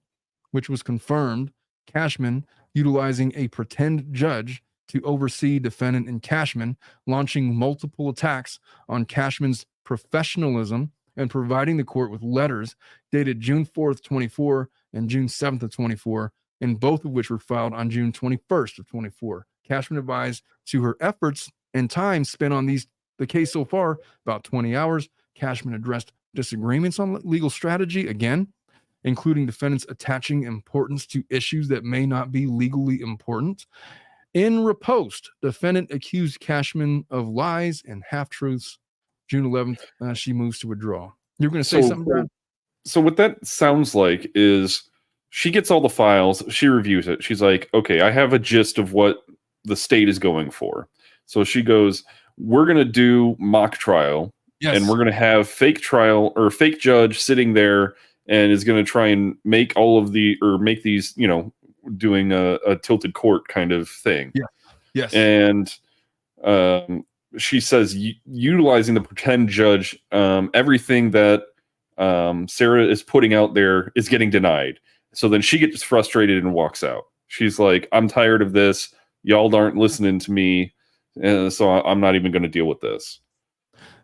Speaker 1: which was confirmed. Cashman utilizing a pretend judge to oversee defendant and Cashman, launching multiple attacks on Cashman's professionalism and providing the court with letters dated June 4th, 24 and June 7th of 24, and both of which were filed on June 21st of 24. Cashman advised to her efforts and time spent on the case so far, about 20 hours. Cashman addressed disagreements on legal strategy, again, including defendants attaching importance to issues that may not be legally important. In riposte, defendant accused Cashman of lies and half-truths. June 11th, she moves to withdraw. You're going to say something, Brad?
Speaker 2: So what that sounds like is she gets all the files, she reviews it. She's like, okay, I have a gist of what the state is going for. So she goes, we're going to do mock trial. Yes. And we're going to have fake trial or fake judge sitting there and is going to try and make make these, doing a tilted court kind of thing.
Speaker 1: Yeah. Yes.
Speaker 2: And she says, utilizing the pretend judge, everything that Sarah is putting out there is getting denied. So then she gets frustrated and walks out. She's like, I'm tired of this. Y'all aren't listening to me. So I'm not even going to deal with this.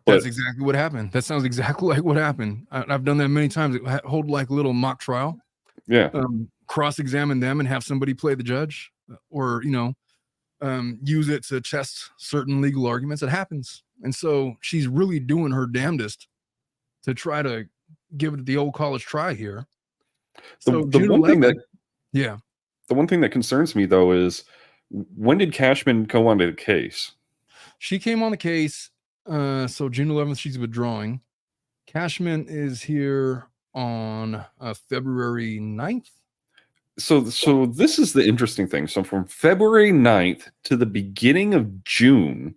Speaker 1: That's exactly what happened. That sounds exactly like what happened. I've done that many times. Hold like a little mock trial.
Speaker 2: Yeah.
Speaker 1: Cross-examine them and have somebody play the judge or, use it to test certain legal arguments. It happens. And so she's really doing her damnedest to try to give it the old college try here. So
Speaker 2: the one thing that concerns me though is, when did Cashman go onto the case?
Speaker 1: She came on the case. So June 11th, she's withdrawing. Cashman is here on February 9th.
Speaker 2: So this is the interesting thing. So from February 9th to the beginning of June,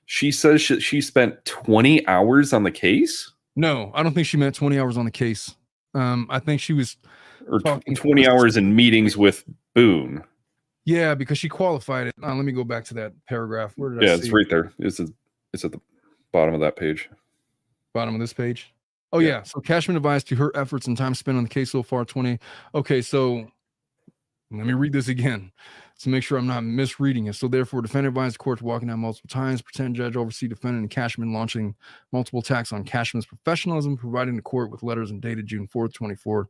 Speaker 2: she says she spent 20 hours on the case?
Speaker 1: No, I don't think she meant 20 hours on the case. I think she was
Speaker 2: talking 20 hours in meetings with Boone.
Speaker 1: Yeah, because she qualified it. Let me go back to that paragraph. Where did I see
Speaker 2: it's right there. It's at the bottom of that page.
Speaker 1: Bottom of this page? Oh, yeah. So Cashman advised to her efforts and time spent on the case so far, 20. Okay, so let me read this again to make sure I'm not misreading it. So therefore, defendant advised the court to walking out multiple times, pretend judge oversee defendant and Cashman launching multiple attacks on Cashman's professionalism, providing the court with letters and dated June 4th, 24,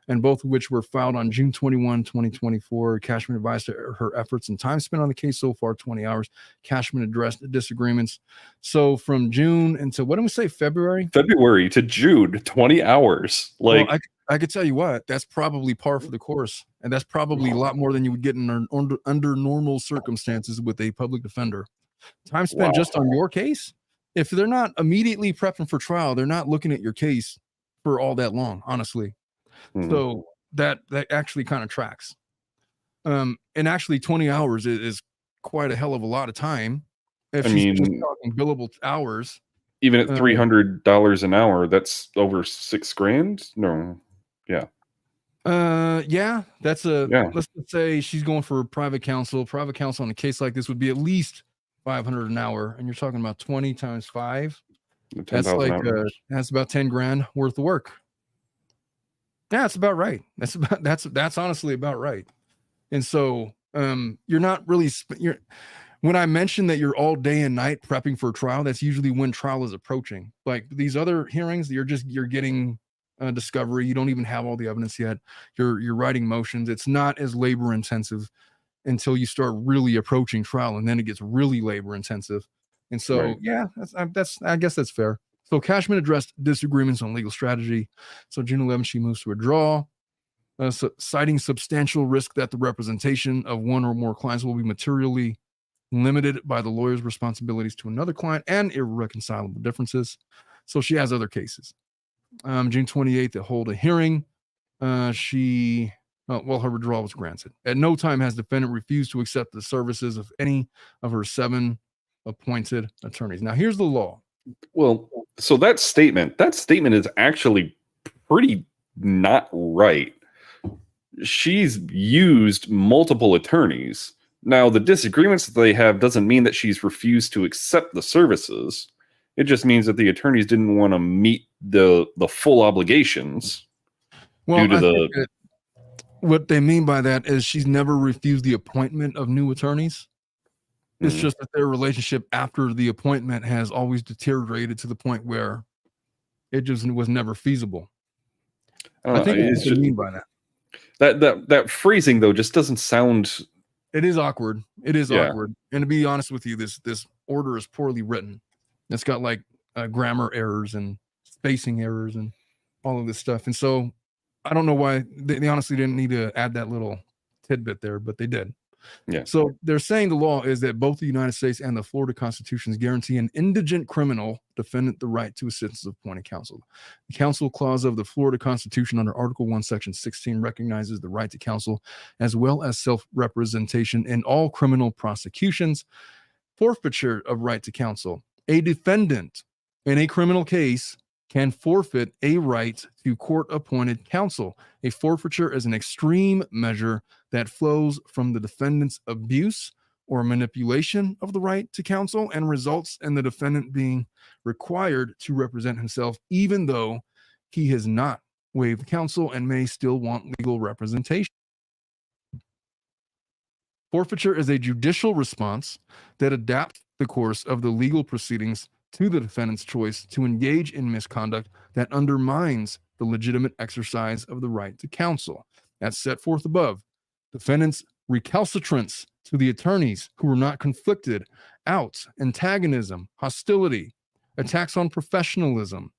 Speaker 1: and both of which were filed on June 21, 2024. Cashman advised her efforts and time spent on the case so far, 20 hours. Cashman addressed the disagreements. So from June until, what did we say, February?
Speaker 2: February to June, 20 hours. Like,
Speaker 1: well, I could tell you what, that's probably par for the course. And that's probably a lot more than you would get under normal circumstances with a public defender. Time spent just on your case. If they're not immediately prepping for trial, they're not looking at your case for all that long, honestly. So that actually kind of tracks. And actually 20 hours is quite a hell of a lot of time. If she's just talking billable hours.
Speaker 2: Even at $300 an hour, that's over $6,000. No. Yeah.
Speaker 1: Yeah, that's let's say she's going for private counsel. Private counsel on a case like this would be at least $500 an hour, and you're talking about 20 times 5. That's like that's about 10 grand worth of work. Yeah, that's about right. That's honestly about right. And so you're not really when I mentioned that you're all day and night prepping for a trial, that's usually when trial is approaching. Like these other hearings, you're getting discovery. You don't even have all the evidence yet. You're writing motions. It's not as labor intensive until you start really approaching trial, and then it gets really labor intensive. And so, yeah, I guess that's fair. So Cashman addressed disagreements on legal strategy. So June 11th, she moves to withdraw, citing substantial risk that the representation of one or more clients will be materially limited by the lawyer's responsibilities to another client and irreconcilable differences. So she has other cases. June 28th, they hold a hearing. Her withdrawal was granted. At no time has defendant refused to accept the services of any of her 7 appointed attorneys. Now, here's the law.
Speaker 2: Well, so that statement is actually pretty not right. She's used multiple attorneys. Now, the disagreements that they have doesn't mean that she's refused to accept the services. It just means that the attorneys didn't want to meet the full obligations due to
Speaker 1: what they mean by that is she's never refused the appointment of new attorneys. It's just that their relationship after the appointment has always deteriorated to the point where it just was never feasible. I think that's what they mean by that.
Speaker 2: That phrasing though just doesn't sound.
Speaker 1: It is awkward. It is awkward. And to be honest with you, this order is poorly written. It's got like grammar errors and spacing errors and all of this stuff. And so I don't know why they honestly didn't need to add that little tidbit there, but they did.
Speaker 2: Yeah.
Speaker 1: So they're saying the law is that both the United States and the Florida constitutions guarantee an indigent criminal defendant the right to assistance of appointed counsel. The counsel clause of the Florida Constitution under Article 1, Section 16 recognizes the right to counsel as well as self-representation in all criminal prosecutions. Forfeiture of right to counsel. A defendant in a criminal case can forfeit a right to court-appointed counsel. A forfeiture is an extreme measure that flows from the defendant's abuse or manipulation of the right to counsel and results in the defendant being required to represent himself, even though he has not waived counsel and may still want legal representation. Forfeiture is a judicial response that adapts the course of the legal proceedings to the defendant's choice to engage in misconduct that undermines the legitimate exercise of the right to counsel. That's set forth above. Defendant's recalcitrance to the attorneys who were not conflicted, outs, antagonism, hostility, attacks on professionalism,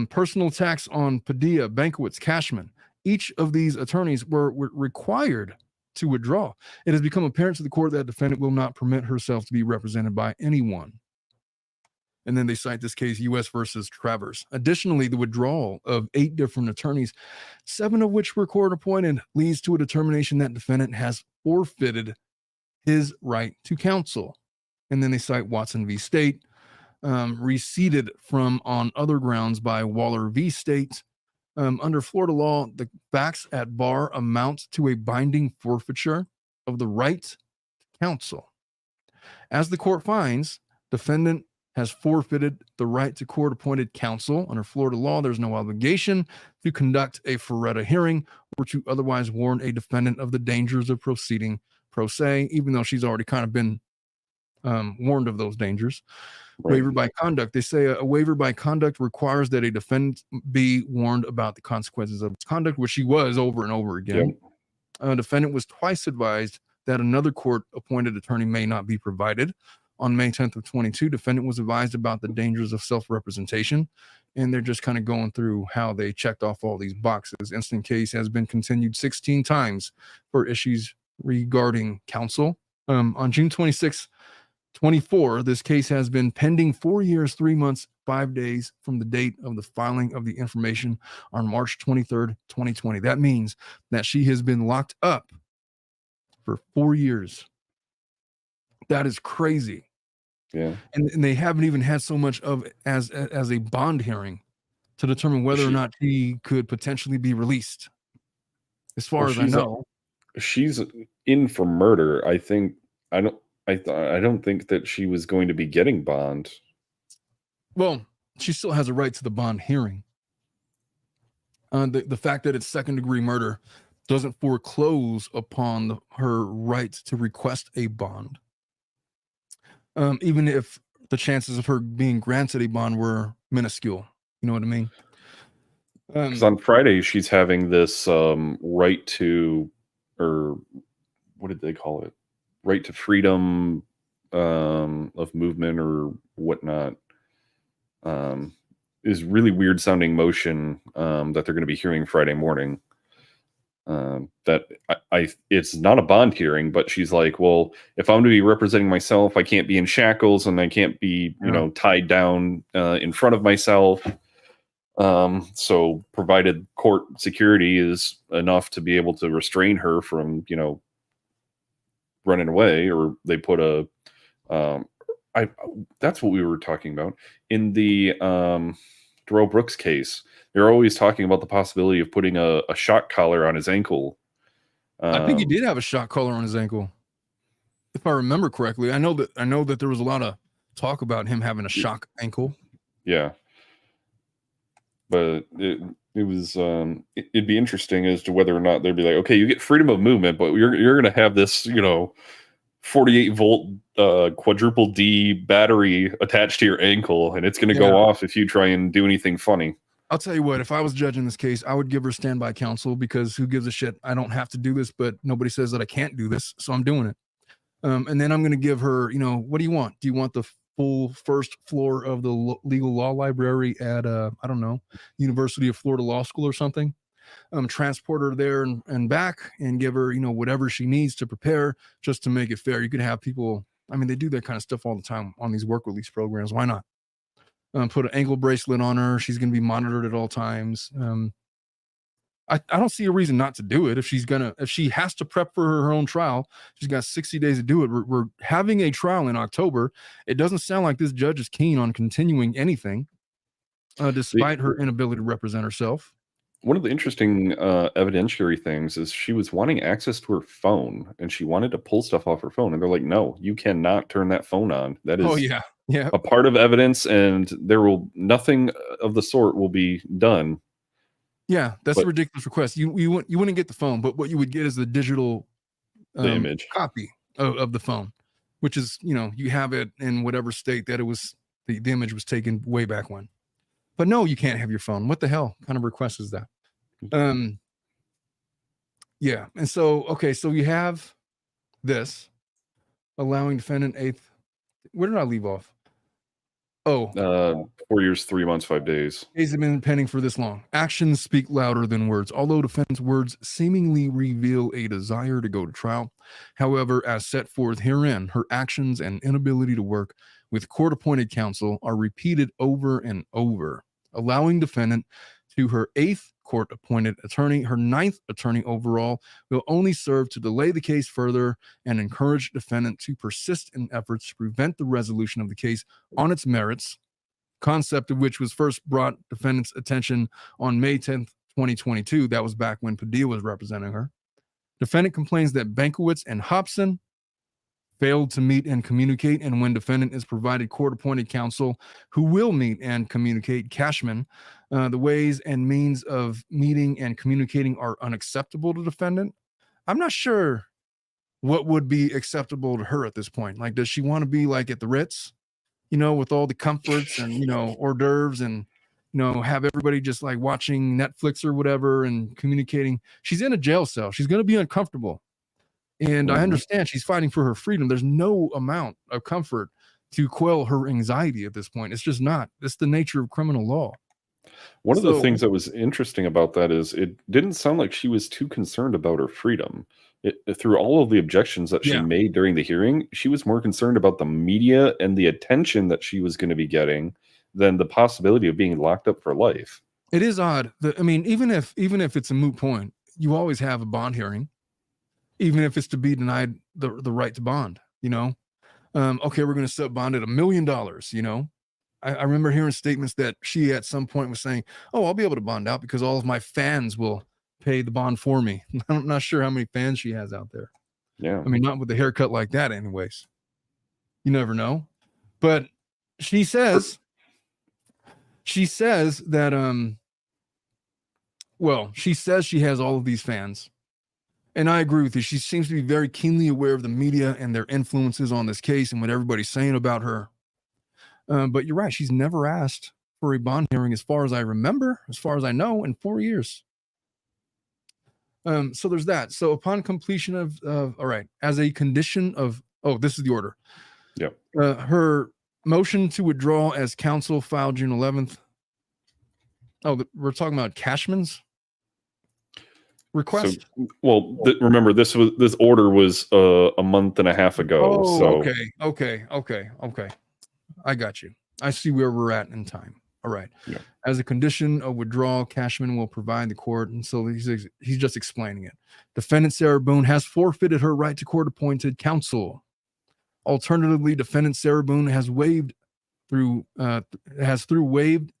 Speaker 1: personal attacks on Padilla, Bankiewicz, Cashman. Each of these attorneys were required to withdraw. It has become apparent to the court that defendant will not permit herself to be represented by anyone. And then they cite this case, U.S. versus Travers. Additionally, the withdrawal of 8 different attorneys, 7 of which were court appointed, leads to a determination that defendant has forfeited his right to counsel. And then they cite Watson v. State, receded from on other grounds by Waller v. State. Under Florida law, the facts at bar amount to a binding forfeiture of the right to counsel. As the court finds, defendant has forfeited the right to court-appointed counsel. Under Florida law, there's no obligation to conduct a Ferretta hearing or to otherwise warn a defendant of the dangers of proceeding pro se, even though she's already kind of been warned of those dangers.
Speaker 2: Right.
Speaker 1: Waiver by conduct. They say a waiver by conduct requires that a defendant be warned about the consequences of its conduct, which he was over and over again.
Speaker 2: Yep.
Speaker 1: A defendant was twice advised that another court-appointed attorney may not be provided. On May 10th of 22, defendant was advised about the dangers of self-representation, and they're just kind of going through how they checked off all these boxes. Instant case has been continued 16 times for issues regarding counsel. On June 26th, 24, this case has been pending 4 years, 3 months, 5 days from the date of the filing of the information on March 23rd, 2020. That means that she has been locked up for 4 years. That is crazy.
Speaker 2: Yeah.
Speaker 1: And they haven't even had so much of as a bond hearing to determine whether or not he could potentially be released. As far as I know,
Speaker 2: she's in for murder. I think I don't think that she was going to be getting bond.
Speaker 1: Well, she still has a right to the bond hearing. The fact that it's second-degree murder doesn't foreclose upon her right to request a bond. Even if the chances of her being granted a bond were minuscule. You know what I mean?
Speaker 2: Because on Friday, she's having this right to, or what did they call it? Right to freedom of movement or whatnot. Is really weird sounding motion that they're going to be hearing Friday morning. That it's not a bond hearing, but she's like, well, if I'm going to be representing myself, I can't be in shackles and I can't be, tied down in front of myself. So provided court security is enough to be able to restrain her from, running away, or they put that's what we were talking about in the Darrell Brooks case. They're always talking about the possibility of putting a shock collar on his ankle.
Speaker 1: I think he did have a shock collar on his ankle, if I remember correctly. I know that there was a lot of talk about him having a shock ankle.
Speaker 2: Yeah, but it was it'd be interesting as to whether or not they'd be like, okay, you get freedom of movement, but you're going to have this 48 volt quadruple D battery attached to your ankle, and it's going to go off if you try and do anything funny.
Speaker 1: I'll tell you what, if I was judging this case, I would give her standby counsel, because who gives a shit? I don't have to do this, but nobody says that I can't do this, so I'm doing it. And then I'm going to give her, what do you want? Do you want the full first floor of the legal law library at, I don't know, University of Florida Law School or something? Transport her there and back, and give her, whatever she needs to prepare, just to make it fair. You could have people, they do that kind of stuff all the time on these work release programs. Why not? Put an ankle bracelet on her. She's going to be monitored at all times. I don't see a reason not to do it. If she has to prep for her own trial, she's got 60 days to do it. We're having a trial in October. It doesn't sound like this judge is keen on continuing anything, despite her inability to represent herself.
Speaker 2: One of the interesting evidentiary things is she was wanting access to her phone, and she wanted to pull stuff off her phone. And they're like, no, you cannot turn that phone on. That is a part of evidence, and nothing of the sort will be done.
Speaker 1: Yeah, that's a ridiculous request. You wouldn't get the phone, but what you would get is the digital
Speaker 2: the image
Speaker 1: copy of the phone, which is, you have it in whatever state that it was, the image was taken way back when. But no, you can't have your phone. What the hell kind of request is that? Yeah. And so, okay, so you have this allowing defendant eighth. Where did I leave off?
Speaker 2: 4 years, 3 months, 5 days.
Speaker 1: Days have been pending for this long. Actions speak louder than words. Although defendant's words seemingly reveal a desire to go to trial, however, as set forth herein, her actions and inability to work with court-appointed counsel are repeated over and over, allowing defendant to her 8th court-appointed attorney, her 9th attorney overall, will only serve to delay the case further and encourage defendant to persist in efforts to prevent the resolution of the case on its merits, concept of which was first brought defendant's attention on May 10th, 2022. That was back when Padilla was representing her. Defendant complains that Bankowitz and Hobson failed to meet and communicate, and when defendant is provided court-appointed counsel who will meet and communicate, Cashman, the ways and means of meeting and communicating are unacceptable to defendant. I'm not sure what would be acceptable to her at this point. Like, does she want to be like at the Ritz with all the comforts and, hors d'oeuvres and, have everybody just like watching Netflix or whatever and communicating. She's in a jail cell. She's going to be uncomfortable. And I understand she's fighting for her freedom. There's no amount of comfort to quell her anxiety at this point. It's just not. It's the nature of criminal law.
Speaker 2: One of the things that was interesting about that is it didn't sound like she was too concerned about her freedom. Through all of the objections that she made during the hearing, she was more concerned about the media and the attention that she was going to be getting than the possibility of being locked up for life.
Speaker 1: It is odd. Even if it's a moot point, you always have a bond hearing, even if it's to be denied the right to bond. Okay, we're going to set bond at $1 million. I remember hearing statements that she at some point was saying, "Oh, I'll be able to bond out because all of my fans will pay the bond for me." I'm not sure how many fans she has out there.
Speaker 2: Yeah.
Speaker 1: Not with a haircut like that anyways. You never know. But she says that, she says she has all of these fans. And I agree with you. She seems to be very keenly aware of the media and their influences on this case and what everybody's saying about her. But you're right. She's never asked for a bond hearing, as far as I remember, as far as I know, in 4 years. So there's that. So upon completion of, all right, as a condition of, this is the order.
Speaker 2: Yep.
Speaker 1: Her motion to withdraw as counsel filed June 11th. Oh, we're talking about Cashman's request.
Speaker 2: So, remember this order was a month and a half ago.
Speaker 1: Okay. I got you. I see where we're at in time. All right.
Speaker 2: Yeah.
Speaker 1: As a condition of withdrawal, Cashman will provide the court. And so he's just explaining it. Defendant Sarah Boone has forfeited her right to court-appointed counsel. Alternatively, defendant Sarah Boone has through waived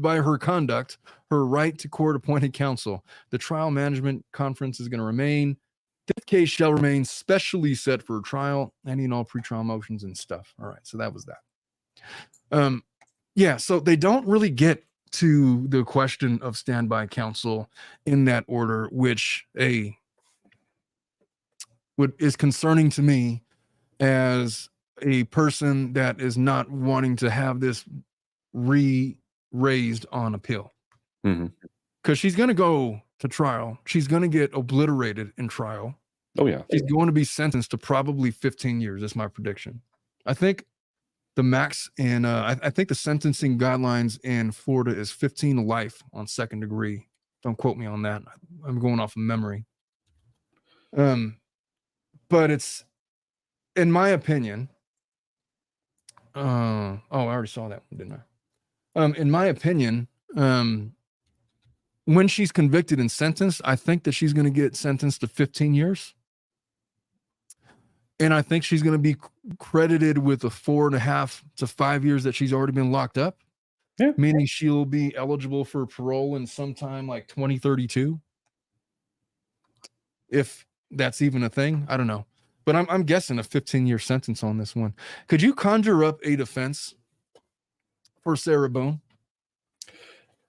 Speaker 1: by her conduct, her right to court-appointed counsel. The trial management conference is going to remain. Fifth case shall remain specially set for trial, any and all pretrial motions and stuff. All right, so that was that. So they don't really get to the question of standby counsel in that order, which is concerning to me as a person that is not wanting to have this raised on appeal. Because she's going to go to trial. She's going to get obliterated in trial.
Speaker 2: Oh, yeah.
Speaker 1: She's going to be sentenced to probably 15 years. That's my prediction. I think the max in, I think the sentencing guidelines in Florida is 15 to life on second degree. Don't quote me on that. I'm going off of memory. But it's, in my opinion, I already saw that one, didn't I? In my opinion, when she's convicted and sentenced, I think that she's going to get sentenced to 15 years. And I think she's going to be credited with the 4.5 to 5 years that she's already been locked up.
Speaker 2: Yeah.
Speaker 1: Meaning she'll be eligible for parole in sometime like 2032. If that's even a thing, I don't know. But I'm guessing a 15-year sentence on this one. Could you conjure up a defense for Sarah Boone?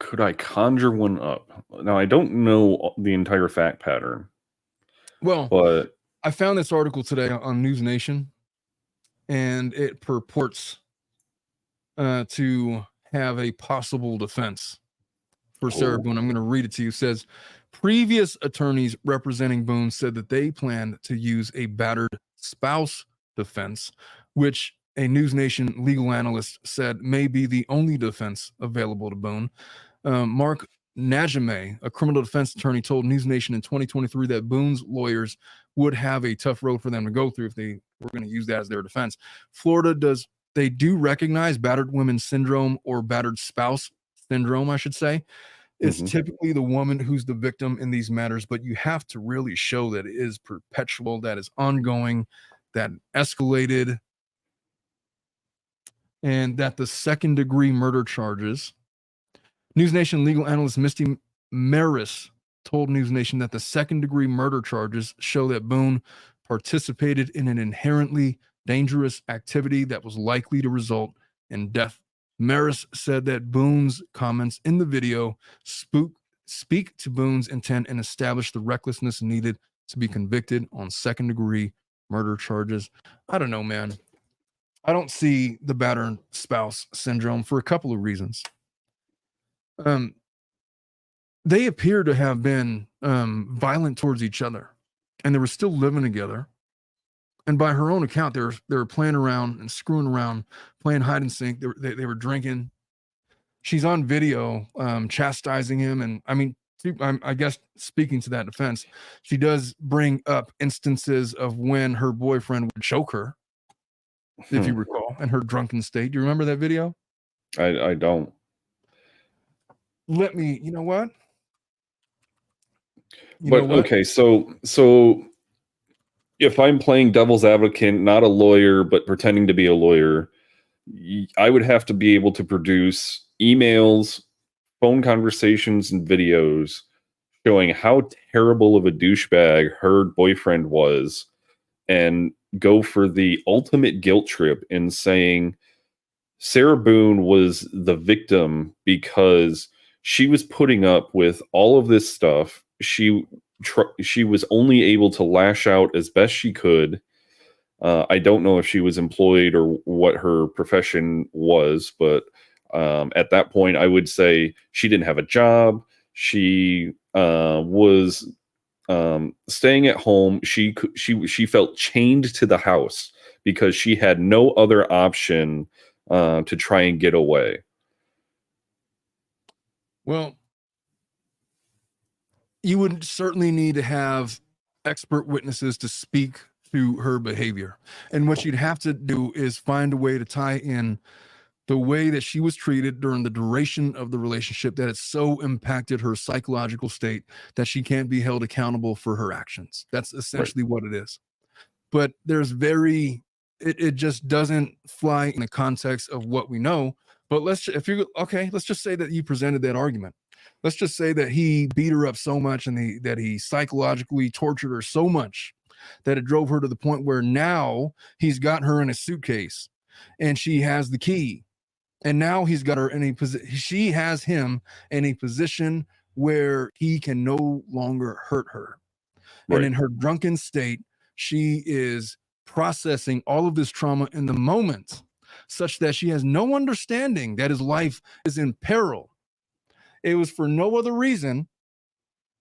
Speaker 2: Could I conjure one up? Now, I don't know the entire fact pattern.
Speaker 1: Well,
Speaker 2: but
Speaker 1: I found this article today on News Nation, and it purports to have a possible defense for Sarah Boone. I'm going to read it to you. It says, previous attorneys representing Boone said that they planned to use a battered spouse defense, which a News Nation legal analyst said may be the only defense available to Boone. Mark Najame, a criminal defense attorney, told News Nation in 2023 that Boone's lawyers would have a tough road for them to go through if they were going to use that as their defense. Florida they do recognize battered women syndrome, or battered spouse syndrome, I should say. It's typically the woman who's the victim in these matters, but you have to really show that it is perpetual, that is ongoing, that escalated, and that the second-degree murder charges. News Nation legal analyst Misty Maris told News Nation that the second-degree murder charges show that Boone participated in an inherently dangerous activity that was likely to result in death. Maris said that Boone's comments in the video speak to Boone's intent and establish the recklessness needed to be convicted on second-degree murder charges. I don't know, man. I don't see the battered spouse syndrome for a couple of reasons. They appear to have been violent towards each other, and they were still living together. And by her own account, they were playing around and screwing around, playing hide and seek. They were drinking. She's on video chastising him, and I mean, I guess speaking to that defense, she does bring up instances of when her boyfriend would choke her, if you recall, in her drunken state. Do you remember that video?
Speaker 2: I don't.
Speaker 1: Let me, you know what?
Speaker 2: Okay, so if I'm playing devil's advocate, not a lawyer, but pretending to be a lawyer, I would have to be able to produce emails, phone conversations, and videos showing how terrible of a douchebag her boyfriend was, and go for the ultimate guilt trip in saying Sarah Boone was the victim because she was putting up with all of this stuff. She was only able to lash out as best she could. I don't know if she was employed or what her profession was, but at that point, I would say she didn't have a job. She was staying at home. She felt chained to the house because she had no other option to try and get away.
Speaker 1: Well, you would certainly need to have expert witnesses to speak to her behavior. And what you'd have to do is find a way to tie in the way that she was treated during the duration of the relationship, that it so impacted her psychological state that she can't be held accountable for her actions. That's essentially what it is. But there's it just doesn't fly in the context of what we know. But let's just say that you presented that argument. Let's just say that he beat her up so much and that he psychologically tortured her so much that it drove her to the point where now he's got her in a suitcase and she has the key. And now he's got her in a position, she has him in a position where he can no longer hurt her. Right. And in her drunken state, she is processing all of this trauma in the moment, such that she has no understanding that his life is in peril. It was for no other reason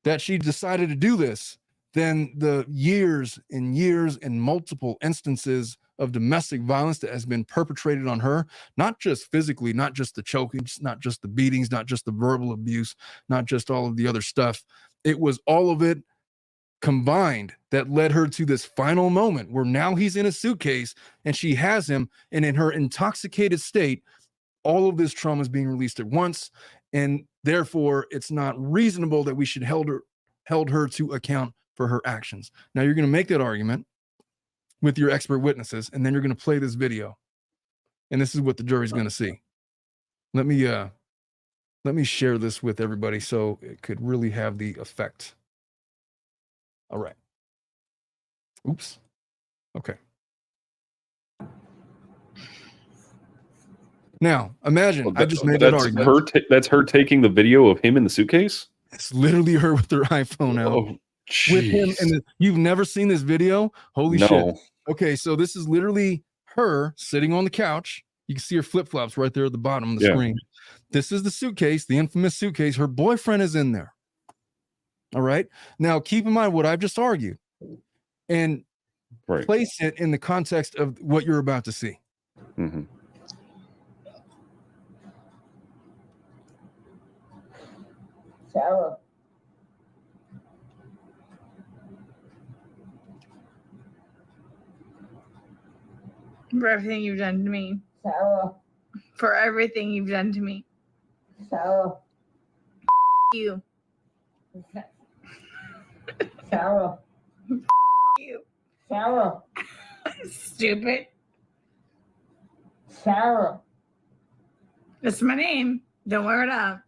Speaker 1: that she decided to do this than the years and multiple instances of domestic violence that has been perpetrated on her, not just physically, not just the chokings, not just the beatings, not just the verbal abuse, not just all of the other stuff. It was all of it combined that led her to this final moment where now he's in a suitcase and she has him, and in her intoxicated state, all of this trauma is being released at once, and therefore it's not reasonable that we should held her to account for her actions. Now you're going to make that argument with your expert witnesses, and then you're going to play this video, and this is what the jury's going to see. Let me share this with everybody so it could really have the effect. All right. Oops. Okay. Now, imagine I just made that argument.
Speaker 2: That's her taking the video of him in the suitcase?
Speaker 1: It's literally her with her iPhone out.
Speaker 2: Oh,
Speaker 1: with him. And you've never seen this video? Holy shit. Okay, so this is literally her sitting on the couch. You can see her flip-flops right there at the bottom of the screen. This is the suitcase, the infamous suitcase. Her boyfriend is in there. All right. Now, keep in mind what I've just argued and place it in the context of what you're about to see.
Speaker 2: Mm-hmm.
Speaker 8: Sarah.
Speaker 9: For everything you've done to me.
Speaker 8: Sarah.
Speaker 9: For everything you've done to me.
Speaker 8: Sarah.
Speaker 9: You.
Speaker 8: Sarah.
Speaker 9: You.
Speaker 8: Sarah.
Speaker 9: Stupid.
Speaker 8: Sarah.
Speaker 9: That's my name. Don't wear it up.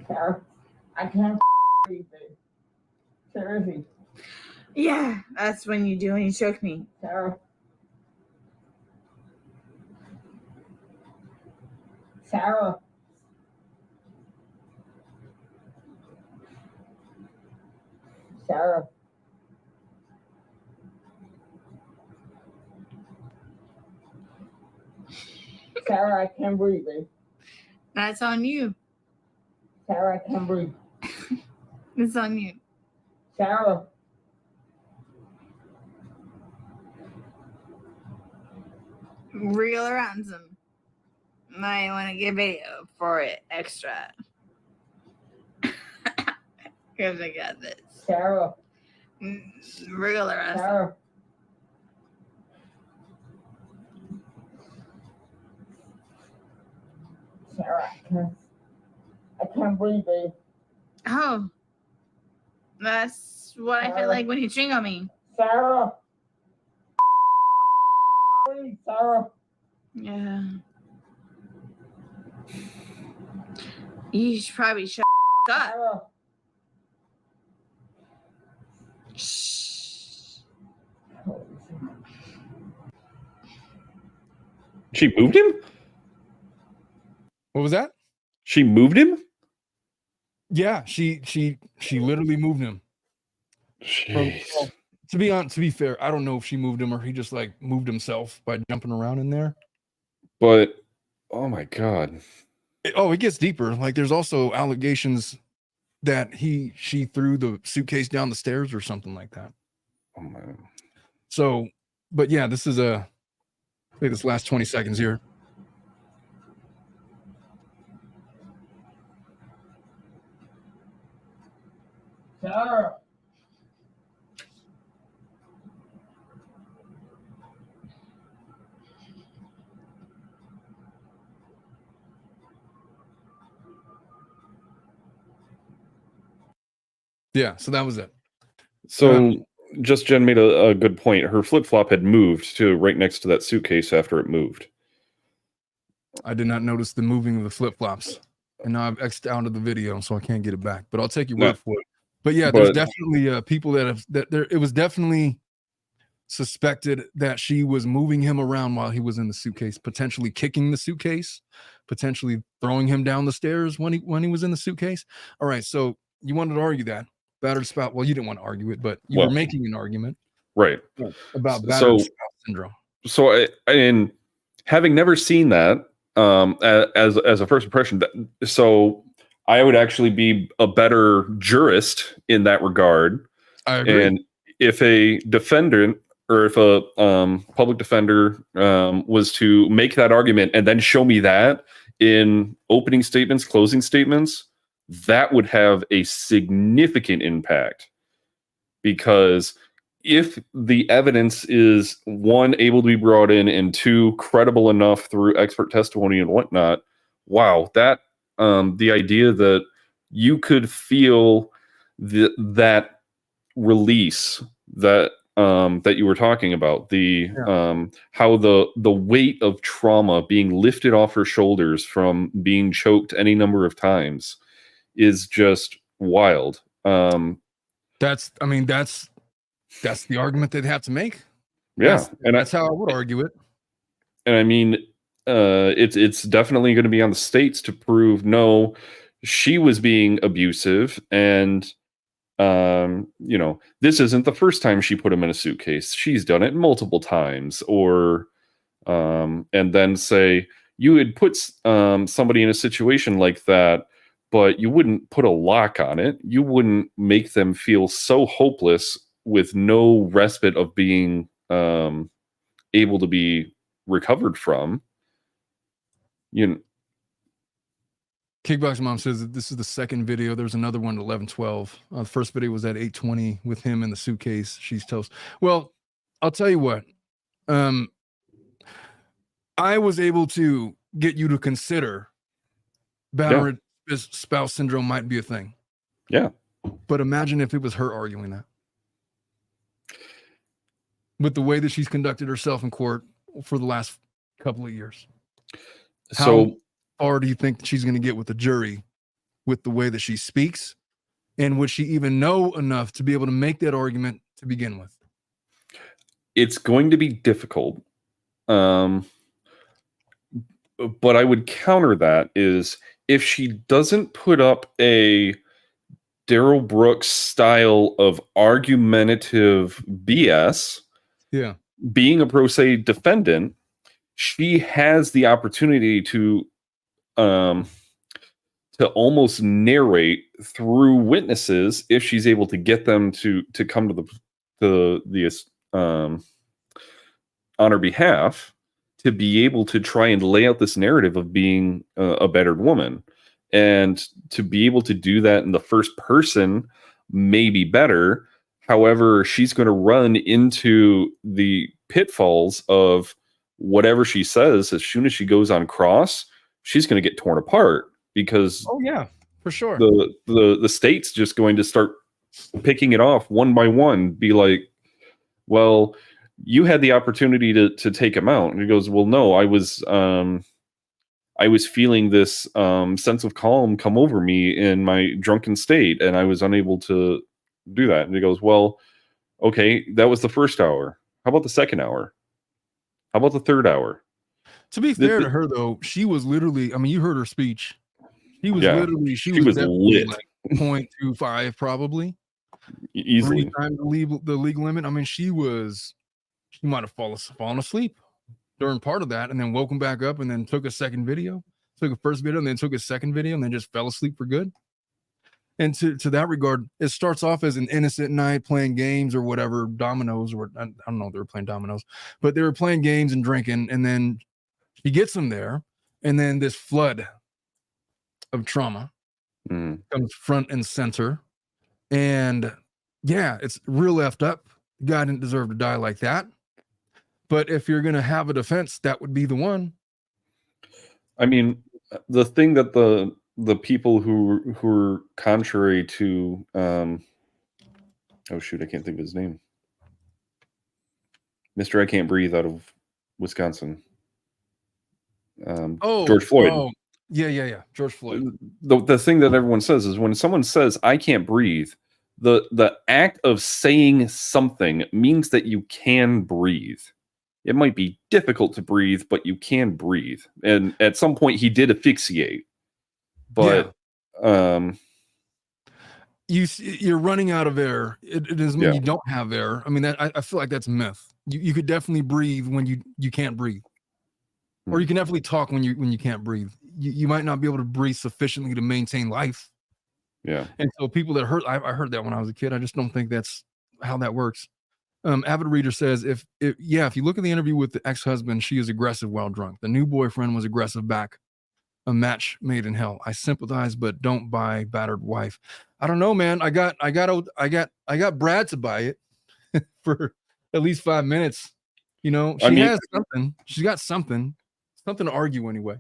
Speaker 8: Sarah. I can't breathe. Seriously.
Speaker 9: Yeah, that's when you do when you choke me.
Speaker 8: Sarah. Sarah. Sarah. Sarah, I can't breathe, babe.
Speaker 9: That's on you.
Speaker 8: Sarah, I can't breathe.
Speaker 9: It's on you.
Speaker 8: Sarah.
Speaker 9: Real or ransom. I want to get video for it extra. Because I got this.
Speaker 8: Sarah.
Speaker 9: Real or ransom.
Speaker 8: Sarah. Sarah, I can't breathe, babe.
Speaker 9: Oh. That's what I feel like when you ching on me.
Speaker 8: Sarah. Breathe, Sarah.
Speaker 9: Yeah. You should probably shut up.
Speaker 8: Sarah.
Speaker 9: Shh.
Speaker 2: She moved him?
Speaker 1: What was that?
Speaker 2: She moved him?
Speaker 1: Yeah, she literally moved him.
Speaker 2: Jeez.
Speaker 1: To be fair, I don't know if she moved him or he just like moved himself by jumping around in there.
Speaker 2: But oh my God.
Speaker 1: It gets deeper. Like there's also allegations that she threw the suitcase down the stairs or something like that.
Speaker 2: Oh man.
Speaker 1: So, but yeah, this is this last 20 seconds here.
Speaker 8: Sarah.
Speaker 1: Yeah, so that was it.
Speaker 2: So just Jen made a good point. Her flip-flop had moved to right next to that suitcase after it moved.
Speaker 1: I did not notice the moving of the flip-flops. And now I've X'd out of the video, so I can't get it back. But I'll take your word for it. But yeah, there's definitely people it was definitely suspected that she was moving him around while he was in the suitcase, potentially kicking the suitcase, potentially throwing him down the stairs when he was in the suitcase. All right, so you wanted to argue that battered spouse. Well, you didn't want to argue it, but you were making an argument,
Speaker 2: right,
Speaker 1: about battered spouse syndrome.
Speaker 2: So, and having never seen that as a first impression, so I would actually be a better jurist in that regard.
Speaker 1: I agree.
Speaker 2: And if a defendant or if a public defender was to make that argument and then show me that in opening statements, closing statements, that would have a significant impact. Because if the evidence is, one, able to be brought in, and two, credible enough through expert testimony and whatnot, wow, that the idea that you could feel that release that you were talking about, how the weight of trauma being lifted off her shoulders from being choked any number of times is just wild.
Speaker 1: That's the argument they'd have to make.
Speaker 2: Yeah,
Speaker 1: that's how I would argue it.
Speaker 2: And I mean, it's definitely going to be on the states to prove no, she was being abusive, and this isn't the first time she put him in a suitcase. She's done it multiple times, or and then say you had put somebody in a situation like that, but you wouldn't put a lock on it. You wouldn't make them feel so hopeless with no respite of being able to be recovered from.
Speaker 1: Kickbox Mom says that this is the second video. There's another one at 11:12. The first video was at 8:20 with him in the suitcase. She's toast. Well, I'll tell you what. I was able to get you to consider battered spouse syndrome might be a thing.
Speaker 2: Yeah.
Speaker 1: But imagine if it was her arguing that. With the way that she's conducted herself in court for the last couple of years. How far do you think she's going to get with the jury with the way that she speaks? And would she even know enough to be able to make that argument to begin with?
Speaker 2: It's going to be difficult. But I would counter that is if she doesn't put up a Daryl Brooks style of argumentative BS,
Speaker 1: yeah,
Speaker 2: being a pro se defendant, she has the opportunity to almost narrate through witnesses if she's able to get them to come to the on her behalf, to be able to try and lay out this narrative of being a battered woman. And to be able to do that in the first person may be better. However, she's going to run into the pitfalls of whatever she says. As soon as she goes on cross, she's going to get torn apart, because
Speaker 1: Oh yeah, for sure.
Speaker 2: the state's just going to start picking it off one by one, be like, well, you had the opportunity to take him out. And he goes, well, no, I was feeling this sense of calm come over me in my drunken state, and I was unable to do that. And he goes, well, okay, that was the first hour. How about the second hour? How about the third hour?
Speaker 1: To be fair to her, though, she was literally, I mean, you heard her speech. She was literally, she was
Speaker 2: lit.
Speaker 1: Like 0.25 probably.
Speaker 2: Easily.
Speaker 1: 3 times the legal limit. I mean, she might have fallen asleep during part of that, and then woke him back up, and then took a second video, took a first video, and then took a second video, and then just fell asleep for good. And to that regard, it starts off as an innocent night playing games or whatever, dominoes, or I don't know if they were playing dominoes, but they were playing games and drinking, and then she gets them there, and then this flood of trauma comes front and center. And yeah, it's real effed up. The guy didn't deserve to die like that. But if you're going to have a defense, that would be the one.
Speaker 2: I mean, the thing that the people who are contrary to oh shoot, I can't think of his name. Mr. I Can't Breathe out of Wisconsin. George Floyd.
Speaker 1: Oh, yeah. George Floyd.
Speaker 2: The thing that everyone says is, when someone says I can't breathe, the act of saying something means that you can breathe. It might be difficult to breathe, but you can breathe. And at some point he did asphyxiate. But
Speaker 1: you're running out of air. It doesn't mean you don't have air. I mean, I feel like that's myth. You could definitely breathe when you can't breathe. Or you can definitely talk when you can't breathe. You might not be able to breathe sufficiently to maintain life.
Speaker 2: Yeah.
Speaker 1: And so people that I heard that when I was a kid. I just don't think that's how that works. Avid Reader says, if you look at the interview with the ex-husband, she is aggressive while drunk. The new boyfriend was aggressive back. A match made in hell. I sympathize, but don't buy battered wife. I don't know, man. I got Brad to buy it for at least 5 minutes. You know, has something. She's got something to argue anyway.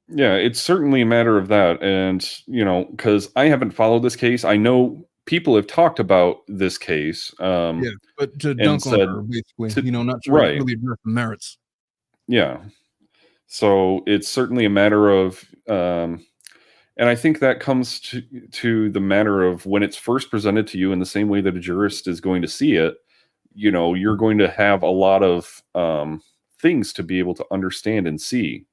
Speaker 2: Yeah, it's certainly a matter of that. And, because I haven't followed this case, I know people have talked about this case.
Speaker 1: But to dunk on her, basically, not to really address the merits.
Speaker 2: Yeah. So it's certainly a matter of, and I think that comes to the matter of when it's first presented to you in the same way that a jurist is going to see it. You're going to have a lot of things to be able to understand and see,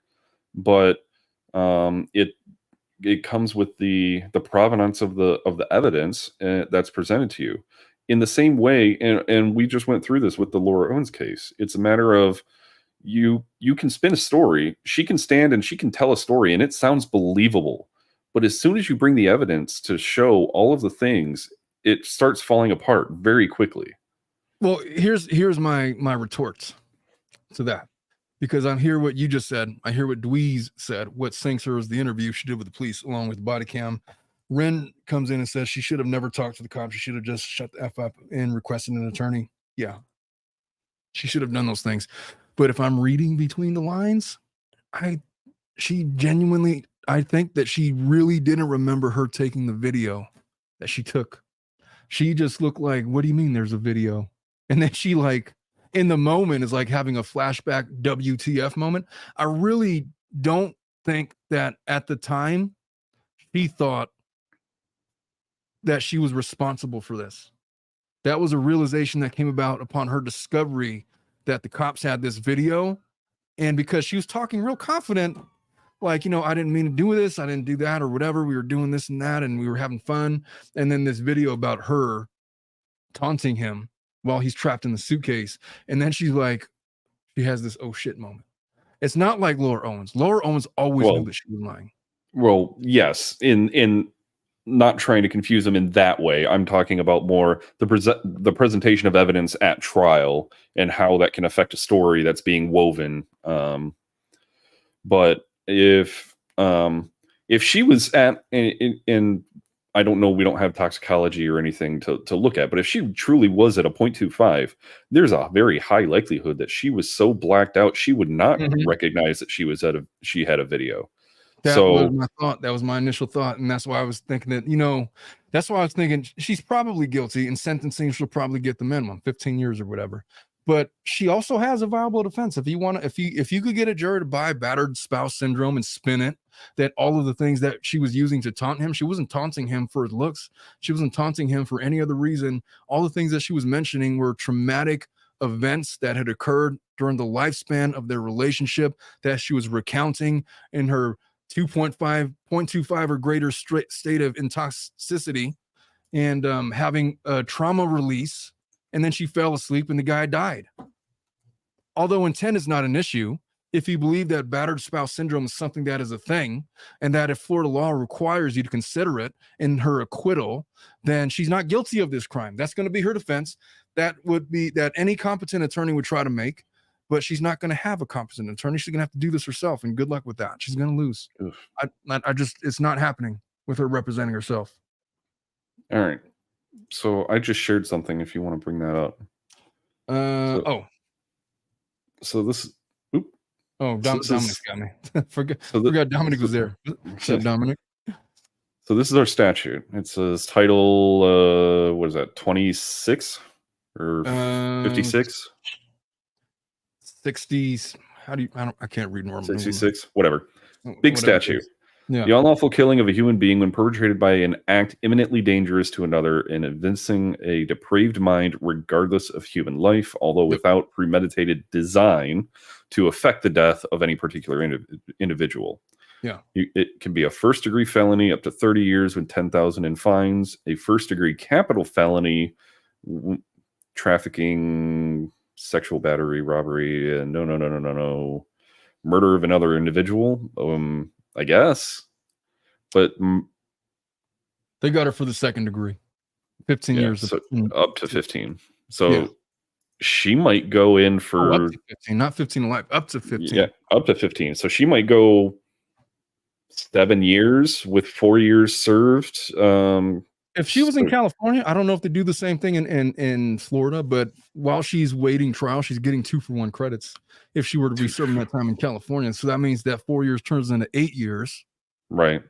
Speaker 2: but it comes with the provenance of the evidence that's presented to you. In the same way, and we just went through this with the Laura Owens case. It's a matter of you can spin a story. She can stand and she can tell a story, and it sounds believable. But as soon as you bring the evidence to show all of the things, it starts falling apart very quickly.
Speaker 1: Well, here's my retorts to that, because I hear what you just said. I hear what Dweez said. What sinks her is the interview she did with the police along with the body cam. Ren comes in and says she should have never talked to the cops. She should have just shut the F up and requested an attorney. Yeah, she should have done those things. But if I'm reading between the lines, I think that she really didn't remember her taking the video that she took. She just looked like, what do you mean there's a video? And then she, like, in the moment is like having a flashback WTF moment. I really don't think that at the time she thought that she was responsible for this. That was a realization that came about upon her discovery that the cops had this video. And because she was talking real confident, like, I didn't mean to do this, I didn't do that, or whatever, we were doing this and that, and we were having fun. And then this video about her taunting him while he's trapped in the suitcase. And then she's like, she has this oh shit moment. It's not like Laura Owens. Laura Owens always
Speaker 2: Well,
Speaker 1: knew that she was lying.
Speaker 2: Well, yes, in not trying to confuse them in that way. I'm talking about more the presentation of evidence at trial and how that can affect a story that's being woven. But if she was at in I don't know, we don't have toxicology or anything to look at, but if she truly was at a 0.25, there's a very high likelihood that she was so blacked out she would not recognize that she had a video.
Speaker 1: That was my thought. That was my initial thought. And that's why I was thinking that, that's why I was thinking she's probably guilty, and sentencing, she'll probably get the minimum, 15 years or whatever. But she also has a viable defense. If you could get a jury to buy battered spouse syndrome and spin it, that all of the things that she was using to taunt him, she wasn't taunting him for his looks. She wasn't taunting him for any other reason. All the things that she was mentioning were traumatic events that had occurred during the lifespan of their relationship that she was recounting in her 0.25 or greater state of intoxicity, and having a trauma release, and then she fell asleep and the guy died. Although intent is not an issue, if you believe that battered spouse syndrome is something that is a thing, and that if Florida law requires you to consider it in her acquittal, then she's not guilty of this crime. That's going to be her defense. That would be that any competent attorney would try to make. But she's not going to have a competent attorney. She's going to have to do this herself, and good luck with that. She's going to lose. It's not happening with her representing herself.
Speaker 2: All right. So I just shared something if you want to bring that up. So this.
Speaker 1: Dominic got me. Forgot Dominic was there. What's up, Dominic?
Speaker 2: So this is our statute. It says title, what is that, 26 or 56?
Speaker 1: 60s. I can't read normal.
Speaker 2: 66, whatever. Big statute.
Speaker 1: Yeah.
Speaker 2: The unlawful killing of a human being when perpetrated by an act imminently dangerous to another and evincing a depraved mind regardless of human life, although without premeditated design to affect the death of any particular individual.
Speaker 1: Yeah.
Speaker 2: It can be a first-degree felony up to 30 years with 10,000 in fines, a first-degree capital felony, trafficking, sexual battery, robbery, and no, murder of another individual. I guess, but
Speaker 1: they got her for the second degree, 15 years,
Speaker 2: so up to 15. So she might go in for
Speaker 1: up to 15, not 15 life, up to 15.
Speaker 2: Yeah, up to 15. So she might go 7 years with 4 years served.
Speaker 1: If she was in California, I don't know if they do the same thing in Florida, but while she's waiting trial, she's getting 2-for-1 credits if she were to be serving that time in California. So that means that 4 years turns into 8 years.
Speaker 2: Right.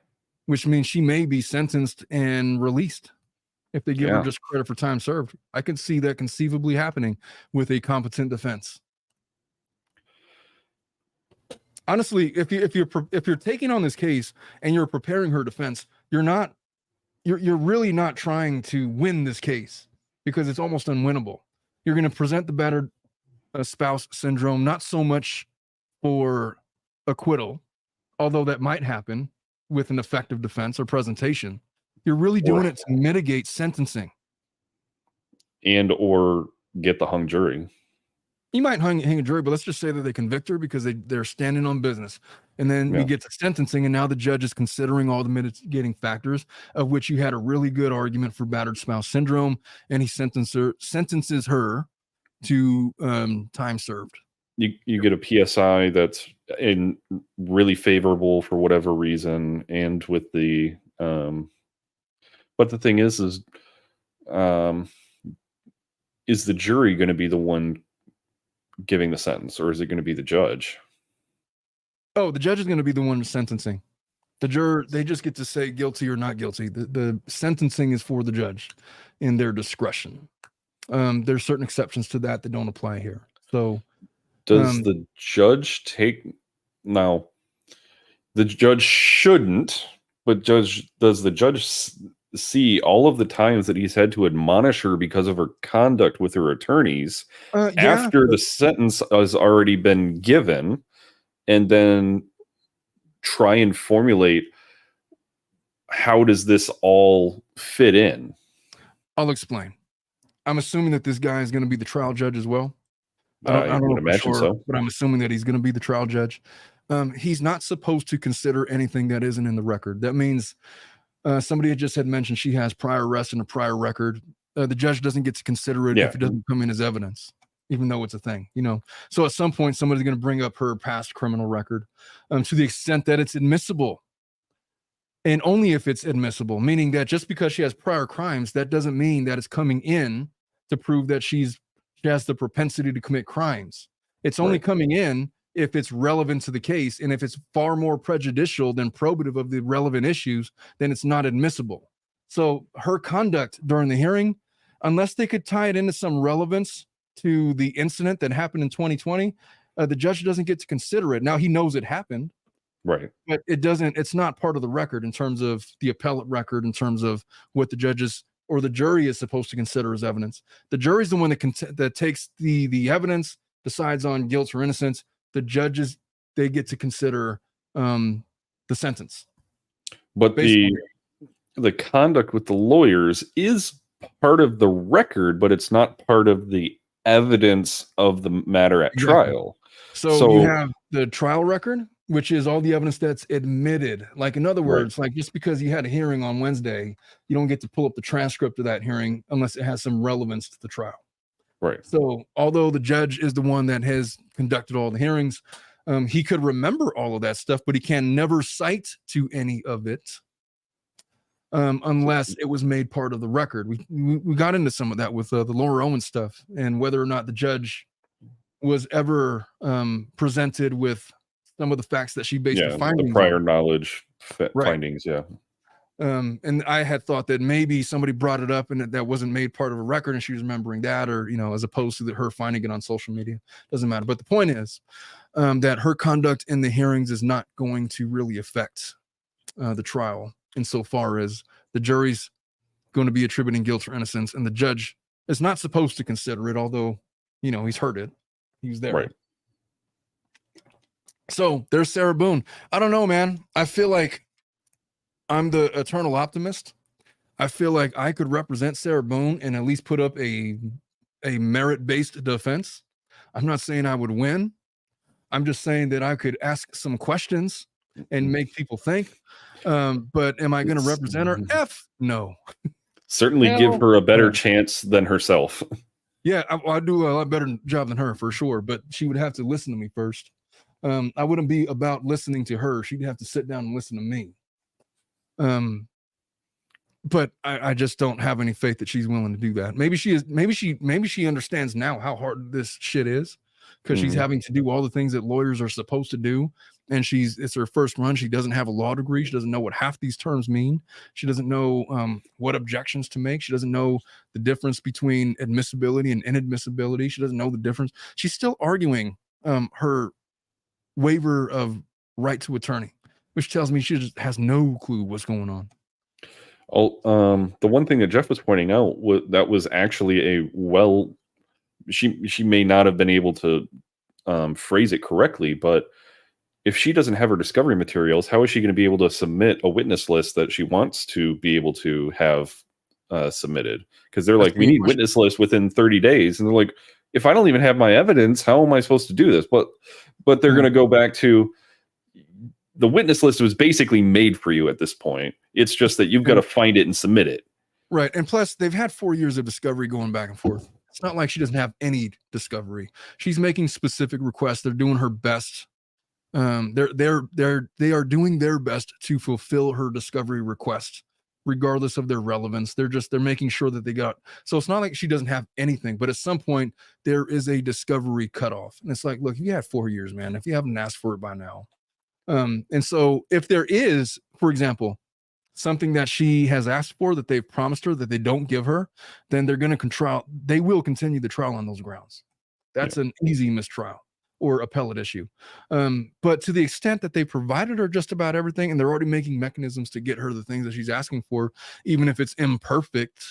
Speaker 1: Which means she may be sentenced and released if they give her just credit for time served. I can see that conceivably happening with a competent defense. Honestly, if you're taking on this case and you're preparing her defense, you're really not trying to win this case because it's almost unwinnable. You're going to present the battered spouse syndrome, not so much for acquittal, although that might happen with an effective defense or presentation. You're really doing it to mitigate sentencing.
Speaker 2: Or get the hung jury.
Speaker 1: You might hang a jury, but let's just say that they convict her because they're standing on business. And then we get to sentencing, and now the judge is considering all the mitigating factors, of which you had a really good argument for battered spouse syndrome, and he sentences her to time served.
Speaker 2: You get a PSI that's really favorable for whatever reason, and with the but the thing is the jury going to be the one giving the sentence, or is it going to be the judge?
Speaker 1: Oh, the judge is going to be the one sentencing. The juror, they just get to say guilty or not guilty. The sentencing is for the judge in their discretion. There's certain exceptions to that don't apply here. So
Speaker 2: does the judge now the judge shouldn't, but does the judge see all of the times that he's had to admonish her because of her conduct with her attorneys after the sentence has already been given, and then try and formulate how does this all fit in?
Speaker 1: I'll explain. I'm assuming that this guy is going to be the trial judge as well. I don't know
Speaker 2: would
Speaker 1: for
Speaker 2: imagine
Speaker 1: sure,
Speaker 2: so.
Speaker 1: but I'm assuming that he's going to be the trial judge. He's not supposed to consider anything that isn't in the record. That means somebody had mentioned she has prior arrests and a prior record. The judge doesn't get to consider it if it doesn't come in as evidence, even though it's a thing, So at some point, somebody's going to bring up her past criminal record to the extent that it's admissible. And only if it's admissible, meaning that just because she has prior crimes, that doesn't mean that it's coming in to prove that she has the propensity to commit crimes. It's only coming in if it's relevant to the case, and if it's far more prejudicial than probative of the relevant issues, then it's not admissible. So her conduct during the hearing, unless they could tie it into some relevance to the incident that happened in 2020, the judge doesn't get to consider it. Now he knows it happened.
Speaker 2: Right.
Speaker 1: But it's not part of the record in terms of the appellate record, in terms of what the judges or the jury is supposed to consider as evidence. The jury is the one that takes the evidence, decides on guilt or innocence. The judges, they get to consider the sentence.
Speaker 2: But the conduct with the lawyers is part of the record, but it's not part of the evidence of the matter at trial.
Speaker 1: So you have the trial record, which is all the evidence that's admitted. Like, in other words, like, just because you had a hearing on Wednesday, you don't get to pull up the transcript of that hearing unless it has some relevance to the trial.
Speaker 2: Right.
Speaker 1: So although the judge is the one that has conducted all the hearings, he could remember all of that stuff, but he can never cite to any of it unless it was made part of the record. We got into some of that with the Laura Owen stuff, and whether or not the judge was ever presented with some of the facts that she based the findings
Speaker 2: the prior
Speaker 1: on.
Speaker 2: Knowledge findings.
Speaker 1: And I had thought that maybe somebody brought it up and that wasn't made part of a record, and she was remembering that, or as opposed to her finding it on social media. Doesn't matter. But the point is that her conduct in the hearings is not going to really affect the trial, insofar as the jury's going to be attributing guilt or innocence, and the judge is not supposed to consider it, although he's heard it. He's there.
Speaker 2: Right.
Speaker 1: So there's Sarah Boone. I don't know, man. I feel like I'm the eternal optimist. I feel like I could represent Sarah Boone and at least put up a merit-based defense. I'm not saying I would win. I'm just saying that I could ask some questions and make people think. But am I going to represent her? No.
Speaker 2: Certainly give her a better chance than herself.
Speaker 1: Yeah, I do a lot better job than her for sure, but she would have to listen to me first. I wouldn't be about listening to her. She'd have to sit down and listen to me. But I just don't have any faith that she's willing to do that. Maybe she is. Maybe she understands now how hard this shit is, because she's having to do all the things that lawyers are supposed to do. And it's her first run. She doesn't have a law degree. She doesn't know what half these terms mean. She doesn't know what objections to make. She doesn't know the difference between admissibility and inadmissibility. She doesn't know the difference. She's still arguing her waiver of right to attorney, which tells me she just has no clue what's going on.
Speaker 2: The one thing that Jeff was pointing out was actually she may not have been able to phrase it correctly, but if she doesn't have her discovery materials, how is she going to be able to submit a witness list that she wants to be able to have submitted? Because they're like, we need witness list within 30 days. And they're like, if I don't even have my evidence, how am I supposed to do this? But they're going to go back to the witness list was basically made for you at this point. It's just that you've got to find it and submit it.
Speaker 1: Right. And plus, they've had 4 years of discovery going back and forth. It's not like she doesn't have any discovery. She's making specific requests. They're doing her best. They are doing their best to fulfill her discovery request, regardless of their relevance. They're making sure that they got. So it's not like she doesn't have anything, but at some point there is a discovery cutoff. And it's like, look, you had 4 years, man. If you haven't asked for it by now. And so if there is, for example, something that she has asked for that they've promised her that they don't give her, then they will continue the trial on those grounds. That's an easy mistrial or appellate issue. But to the extent that they provided her just about everything, and they're already making mechanisms to get her the things that she's asking for, even if it's imperfect,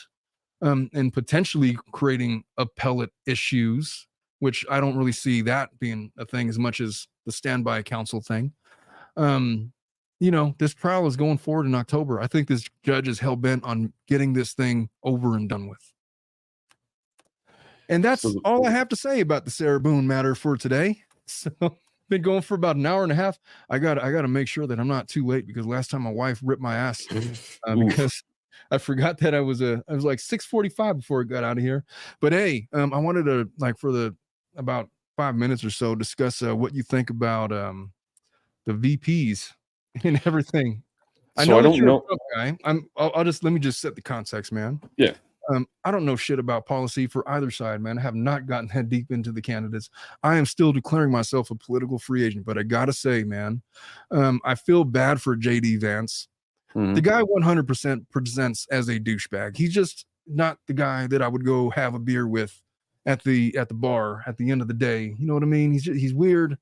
Speaker 1: and potentially creating appellate issues, which I don't really see that being a thing as much as the standby counsel thing. This trial is going forward in October. I think this judge is hell-bent on getting this thing over and done with. And that's
Speaker 2: So-
Speaker 1: all I have to say about the Sarah Boone matter for today. So been going for about an hour and a half. I got to make sure that I'm not too late, because last time my wife ripped my ass because I forgot that I was like 6:45 before I got out of here. But hey, I wanted to, like, for about 5 minutes or so, discuss what you think about the VPs and everything. I
Speaker 2: So
Speaker 1: know
Speaker 2: I
Speaker 1: that
Speaker 2: don't
Speaker 1: you're a
Speaker 2: know.
Speaker 1: Trump guy. Let me just set the context, man.
Speaker 2: Yeah.
Speaker 1: I don't know shit about policy for either side, man. I have not gotten head deep into the candidates. I am still declaring myself a political free agent, but I gotta say, man, I feel bad for JD Vance.
Speaker 2: Mhm.
Speaker 1: The guy 100% presents as a douchebag. He's just not the guy that I would go have a beer with at the bar at the end of the day. You know what I mean? He's weird.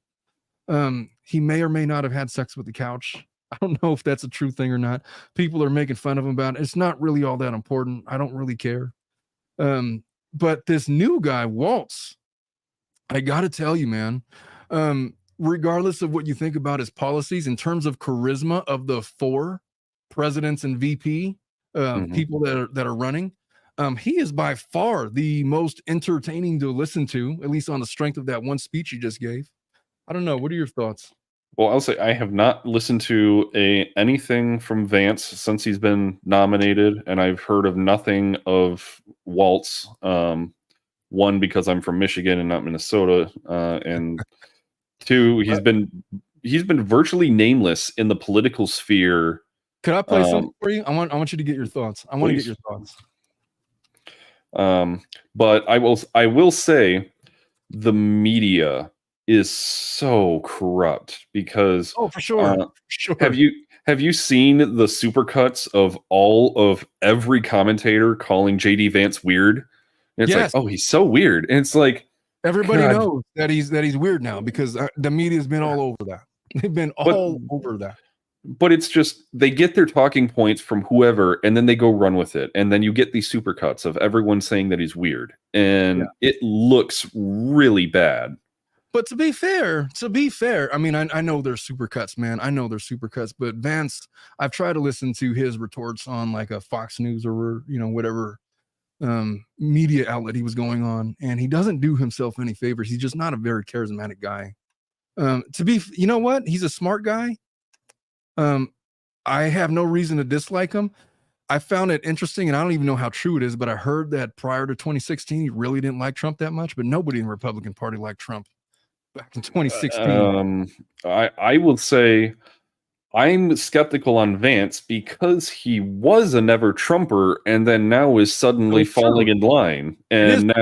Speaker 1: He may or may not have had sex with the couch. I don't know if that's a true thing or not. People are making fun of him about it. It's not really all that important. I don't really care. But this new guy, Waltz, I got to tell you, man, regardless of what you think about his policies, in terms of charisma of the 4 presidents and VP people that are running, he is by far the most entertaining to listen to, at least on the strength of that one speech he just gave. I don't know. What are your thoughts?
Speaker 2: Well, I'll say I have not listened to anything from Vance since he's been nominated, and I've heard of nothing of Waltz. One, because I'm from Michigan and not Minnesota, and 2, he's been virtually nameless in the political sphere.
Speaker 1: Could I play something for you? I want you to get your thoughts. I want to get your thoughts.
Speaker 2: But I will say the media is so corrupt, because
Speaker 1: for sure.
Speaker 2: Have you seen the supercuts of every commentator calling JD Vance weird? And it's
Speaker 1: Yes.
Speaker 2: like, oh, he's so weird. And it's like,
Speaker 1: everybody
Speaker 2: God.
Speaker 1: knows that he's weird now, because the media's been all over that. They've been all over that.
Speaker 2: But it's just, they get their talking points from whoever, and then they go run with it. And then you get these supercuts of everyone saying that he's weird. And it looks really bad.
Speaker 1: But to be fair, I mean, I know there's supercuts, man. I know there's supercuts, but Vance, I've tried to listen to his retorts on like a Fox News or, whatever media outlet he was going on, and he doesn't do himself any favors. He's just not a very charismatic guy. You know what? He's a smart guy. I have no reason to dislike him. I found it interesting, and I don't even know how true it is, but I heard that prior to 2016, he really didn't like Trump that much, but nobody in the Republican Party liked Trump back in 2016.
Speaker 2: I will say I'm skeptical on Vance, because he was a never Trumper, and then now is suddenly falling in line. And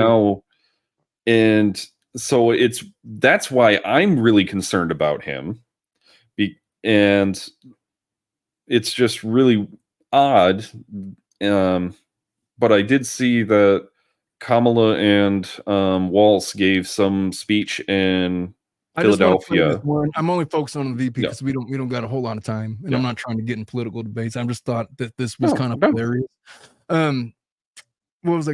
Speaker 2: so that's why I'm really concerned about him. And it's just really odd. But I did see that Kamala and Waltz gave some speach in Philadelphia.
Speaker 1: I'm only focused on the VP because we don't got a whole lot of time, and I'm not trying to get in political debates. I just thought that this was kind of hilarious. What was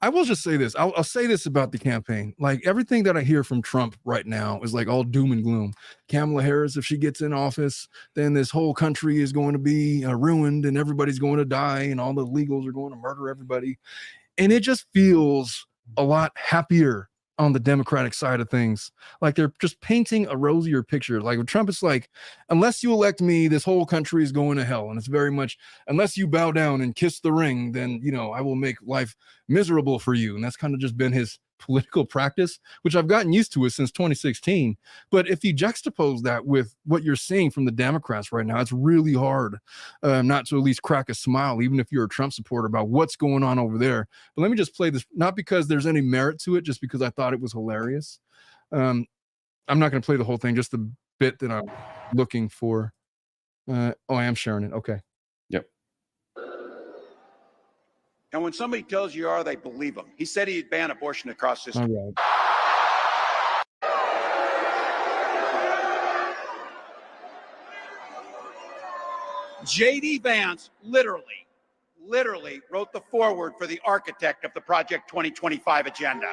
Speaker 1: I will just say this. I'll say this about the campaign. Like, everything that I hear from Trump right now is like all doom and gloom. Kamala Harris, if she gets in office, then this whole country is going to be ruined, and everybody's going to die, and all the illegals are going to murder everybody. And it just feels a lot happier on the Democratic side of things. Like, they're just painting a rosier picture. Like, with Trump, it's like, unless you elect me, this whole country is going to hell. And it's very much, unless you bow down and kiss the ring, then, I will make life miserable for you. And that's kind of just been his political practice, which I've gotten used to it since 2016. But if you juxtapose that with what you're seeing from the Democrats right now, it's really hard not to at least crack a smile, even if you're a Trump supporter, about what's going on over there. But let me just play this, not because there's any merit to it, just because I thought it was hilarious. I'm not going to play the whole thing, just the bit that I'm looking for. I am sharing it. Okay.
Speaker 2: Yep.
Speaker 10: And when somebody tells you are, they believe him. He said he'd ban abortion across this.
Speaker 1: All right.
Speaker 10: JD Vance literally wrote the foreword for the architect of the Project 2025 agenda.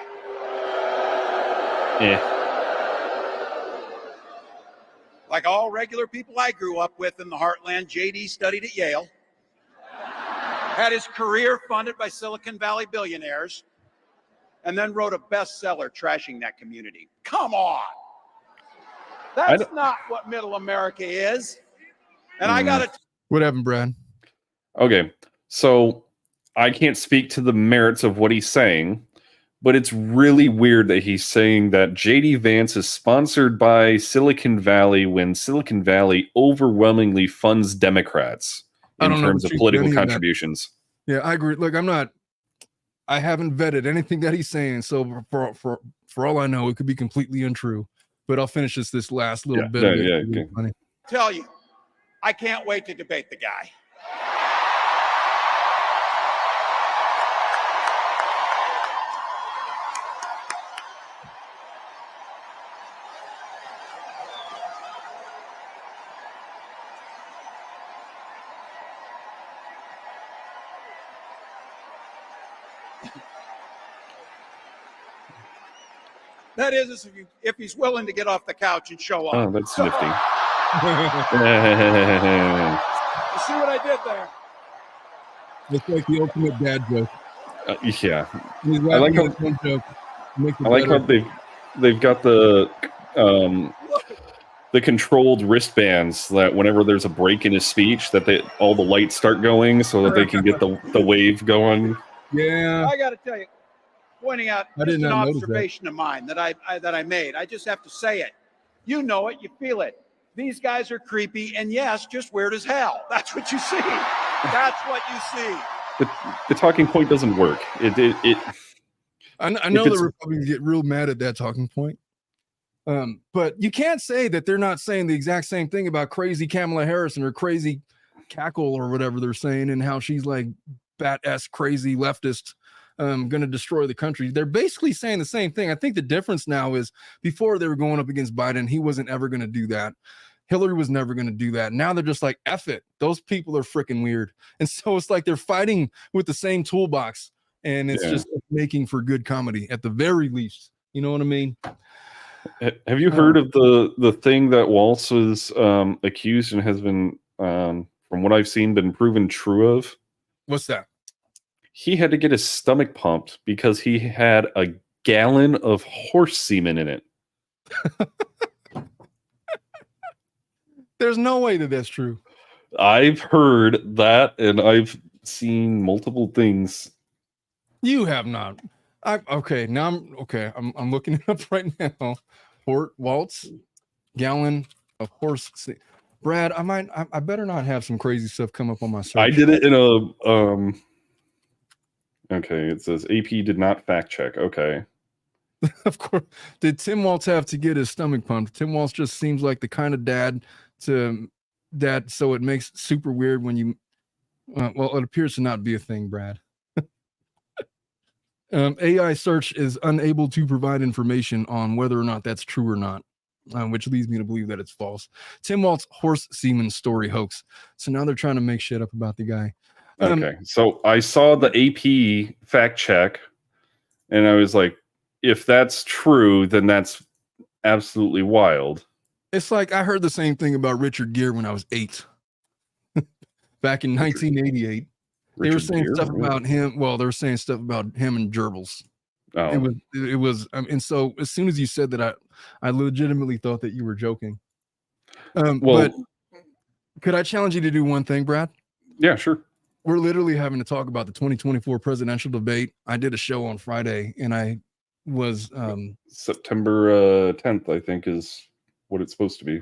Speaker 10: Like all regular people I grew up with in the heartland, JD studied at Yale, had his career funded by Silicon Valley billionaires, and then wrote a bestseller trashing that community. Come on. That's not what middle America is. And I got to.
Speaker 1: What happened, Brad?
Speaker 2: Okay, so I can't speak to the merits of what he's saying, but it's really weird that he's saying that JD Vance is sponsored by Silicon Valley when Silicon Valley overwhelmingly funds Democrats in terms of political contributions.
Speaker 1: Yeah, I agree. Look, I haven't vetted anything that he's saying, so for all I know, it could be completely untrue. But I'll finish this last little bit of it.
Speaker 2: Okay.
Speaker 1: Funny.
Speaker 10: Tell you, I can't wait to debate the guy. That is, if he's willing to get off the couch and show up.
Speaker 2: Oh, that's nifty.
Speaker 10: You see what I did there?
Speaker 1: It's like the ultimate dad joke.
Speaker 2: Yeah.
Speaker 1: I like how
Speaker 2: they've got the controlled wristbands that whenever there's a break in his speech, that all the lights start going so that they can get the wave going.
Speaker 1: Yeah.
Speaker 10: I got to tell you, pointing out just an observation of mine that I made. I just have to say it. You know it, you feel it. These guys are creepy, and yes, just weird as hell. That's what you see. That's what you see.
Speaker 2: The talking point doesn't work. I
Speaker 1: know the Republicans get real mad at that talking point. But you can't say that they're not saying the exact same thing about crazy Kamala Harris and her crazy cackle or whatever they're saying, and how she's like bat-ass crazy leftist, going to destroy the country. They're basically saying the same thing. I think the difference now is before they were going up against Biden, he wasn't ever going to do that. Hillary was never going to do that. Now they're just like, F it. Those people are freaking weird. And so it's like they're fighting with the same toolbox, and it's just making for good comedy at the very least. You know what I mean?
Speaker 2: Have you heard of the thing that Waltz was accused and has been, from what I've seen, been proven true of?
Speaker 1: What's that?
Speaker 2: He had to get his stomach pumped because he had a gallon of horse semen in it.
Speaker 1: There's no way that that's true.
Speaker 2: I've heard that, and I've seen multiple things.
Speaker 1: You have not. I'm looking it up right now. Waltz, gallon of horse. Brad, I better not have some crazy stuff come up on my search.
Speaker 2: I did it in a okay, it says AP did not fact check. Okay.
Speaker 1: Of course. Did Tim Waltz have to get his stomach pumped? Tim Waltz just seems like the kind of dad so it makes super weird when you it appears to not be a thing, Brad. AI search is unable to provide information on whether or not that's true or not, which leads me to believe that it's false. Tim Waltz horse semen story hoax. So now they're trying to make shit up about the guy.
Speaker 2: Okay, so I saw the AP fact check, and I was like, if that's true, then that's absolutely wild.
Speaker 1: It's like I heard the same thing about Richard Gere when I was 8. Back in 1988. They were saying stuff about him. Well, they were saying stuff about him and gerbils.
Speaker 2: Oh.
Speaker 1: It was and so as soon as you said that, I legitimately thought that you were joking. But could I challenge you to do one thing, Brad?
Speaker 2: Yeah, sure.
Speaker 1: We're literally having to talk about the 2024 presidential debate. I did a show on Friday, and I was
Speaker 2: September 10th, I think, is what it's supposed to be.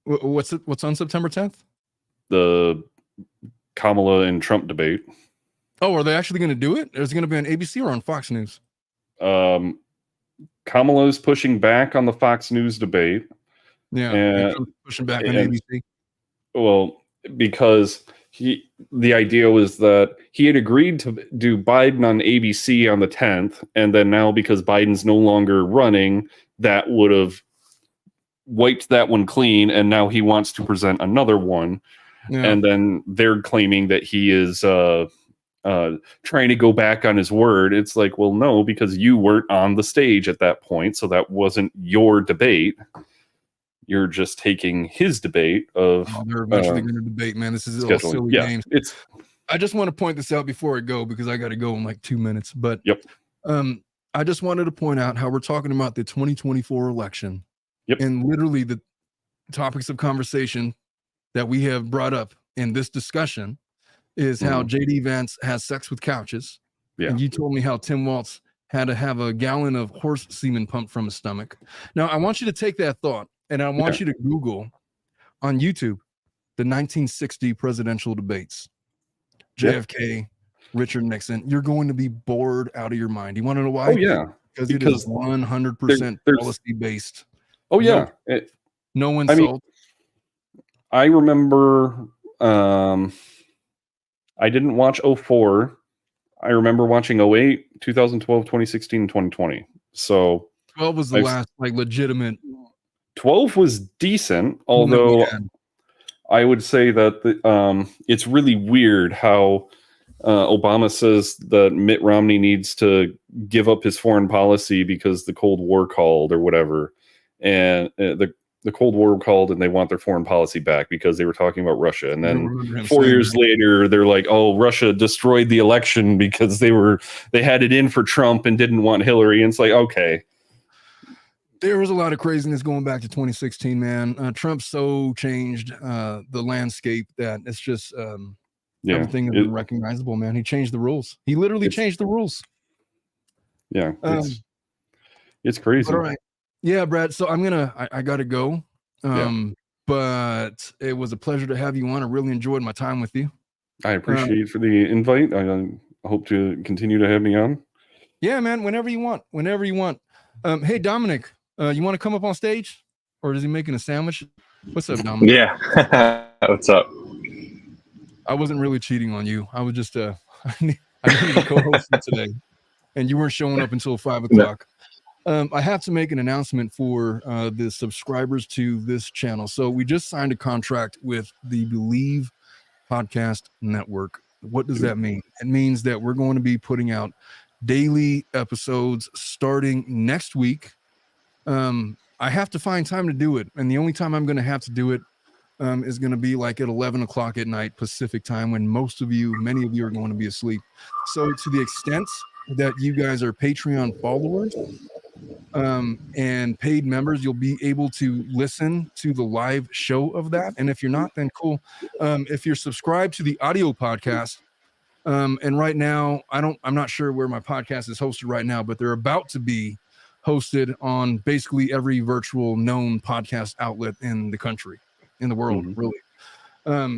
Speaker 1: What's on September 10th?
Speaker 2: The Kamala and Trump debate.
Speaker 1: Oh, are they actually going to do it? Is it going to be on ABC or on Fox News?
Speaker 2: Kamala's pushing back on the Fox News debate.
Speaker 1: Yeah, and Trump's pushing back on ABC.
Speaker 2: Well, because the idea was that he had agreed to do Biden on ABC on the 10th, and then now because Biden's no longer running, that would have wiped that one clean, and now he wants to present another one. Yeah. And then they're claiming that he is trying to go back on his word. It's like, well, no, because you weren't on the stage at that point, so that wasn't your debate. You're just taking his debate of. Oh,
Speaker 1: they're eventually going to debate, man. This is all silly games. I just want to point this out before I go because I got to go in like 2 minutes. But
Speaker 2: yep.
Speaker 1: I just wanted to point out how we're talking about the 2024 election.
Speaker 2: Yep.
Speaker 1: And literally the topics of conversation that we have brought up in this discussion is how JD Vance has sex with couches.
Speaker 2: Yeah.
Speaker 1: And you told me how Tim Walz had to have a gallon of horse semen pumped from his stomach. Now, I want you to take that thought and I want you to Google on YouTube the 1960 presidential debates. JFK, Richard Nixon. You're going to be bored out of your mind. You want to know why?
Speaker 2: Oh, yeah.
Speaker 1: Because it is 100% policy based.
Speaker 2: Oh, yeah.
Speaker 1: No insult.
Speaker 2: I remember I didn't watch 04. I remember watching 08, 2012, 2016, and 2020. So
Speaker 1: 12 was the last like legitimate.
Speaker 2: 12 was decent, although I would say that it's really weird how Obama says that Mitt Romney needs to give up his foreign policy because the Cold War called or whatever. And the Cold War called and they want their foreign policy back because they were talking about Russia. And then 4 years later, they're like, oh, Russia destroyed the election because they had it in for Trump and didn't want Hillary. And it's like, okay.
Speaker 1: There was a lot of craziness going back to 2016, man. Trump so changed the landscape that it's just everything is unrecognizable, man. He changed the rules. He literally changed the rules.
Speaker 2: Yeah. It's crazy.
Speaker 1: All right. Yeah, Brad. So I got to go. But it was a pleasure to have you on. I really enjoyed my time with you.
Speaker 2: I appreciate for the invite. I hope to continue to have me on.
Speaker 1: Yeah, man. Whenever you want. Hey, Dominic, you want to come up on stage? Or is he making a sandwich? What's up, Dominic?
Speaker 11: Yeah. What's up?
Speaker 1: I wasn't really cheating on you. I was just I needed a co-host today. And you weren't showing up until 5 o'clock. I have to make an announcement for the subscribers to this channel. So we just signed a contract with the Believe Podcast Network. What does that mean? It means that we're going to be putting out daily episodes starting next week. I have to find time to do it. And the only time I'm going to have to do it is going to be like at 11 o'clock at night Pacific time when many of you are going to be asleep. So to the extent that you guys are Patreon followers, and paid members, you'll be able to listen to the live show of that. And if you're not, then cool. If you're subscribed to the audio podcast, and right now I'm not sure where my podcast is hosted right now, but they're about to be hosted on basically every virtual known podcast outlet in the country, in the world, really.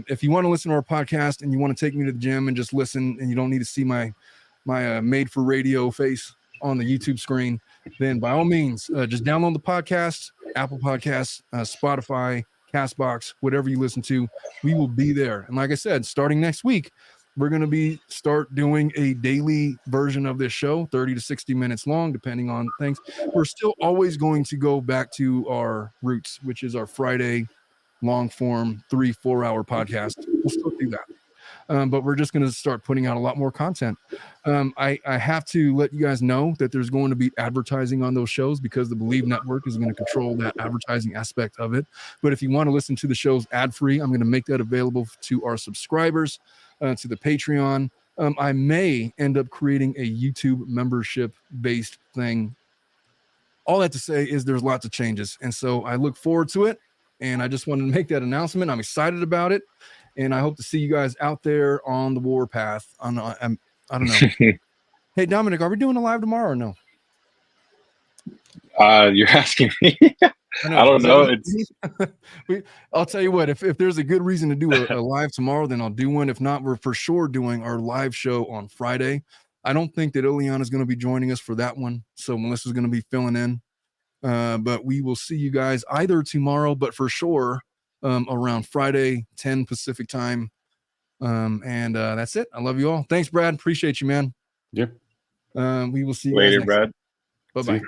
Speaker 1: If you want to listen to our podcast and you want to take me to the gym and just listen, and you don't need to see my made for radio face on the YouTube screen, then by all means, just download the podcast, Apple Podcasts, Spotify, Castbox, whatever you listen to. We will be there. And like I said, starting next week, we're going to start doing a daily version of this show, 30 to 60 minutes long, depending on things. We're still always going to go back to our roots, which is our Friday long form 3-4 hour podcast. We'll still do that. But we're just going to start putting out a lot more content. I have to let you guys know that there's going to be advertising on those shows because the Believe Network is going to control that advertising aspect of it. But if you want to listen to the shows ad-free, I'm going to make that available to our subscribers, to the Patreon. I may end up creating a YouTube membership-based thing. All that to say is there's lots of changes. And so I look forward to it. And I just wanted to make that announcement. I'm excited about it. And I hope to see you guys out there on the warpath. I don't know. Hey, Dominic, are we doing a live tomorrow or no?
Speaker 11: You're asking me. I don't know.
Speaker 1: I'll tell you what, if there's a good reason to do a live tomorrow, then I'll do one. If not, we're for sure doing our live show on Friday. I don't think that Ileana is going to be joining us for that one. So Melissa's going to be filling in. But we will see you guys either tomorrow, but for sure around Friday, 10 Pacific time. And that's it. I love you all. Thanks, Brad. Appreciate you, man.
Speaker 2: Yep.
Speaker 1: We will see you
Speaker 11: later,
Speaker 1: guys
Speaker 11: Brad.
Speaker 1: Bye-bye.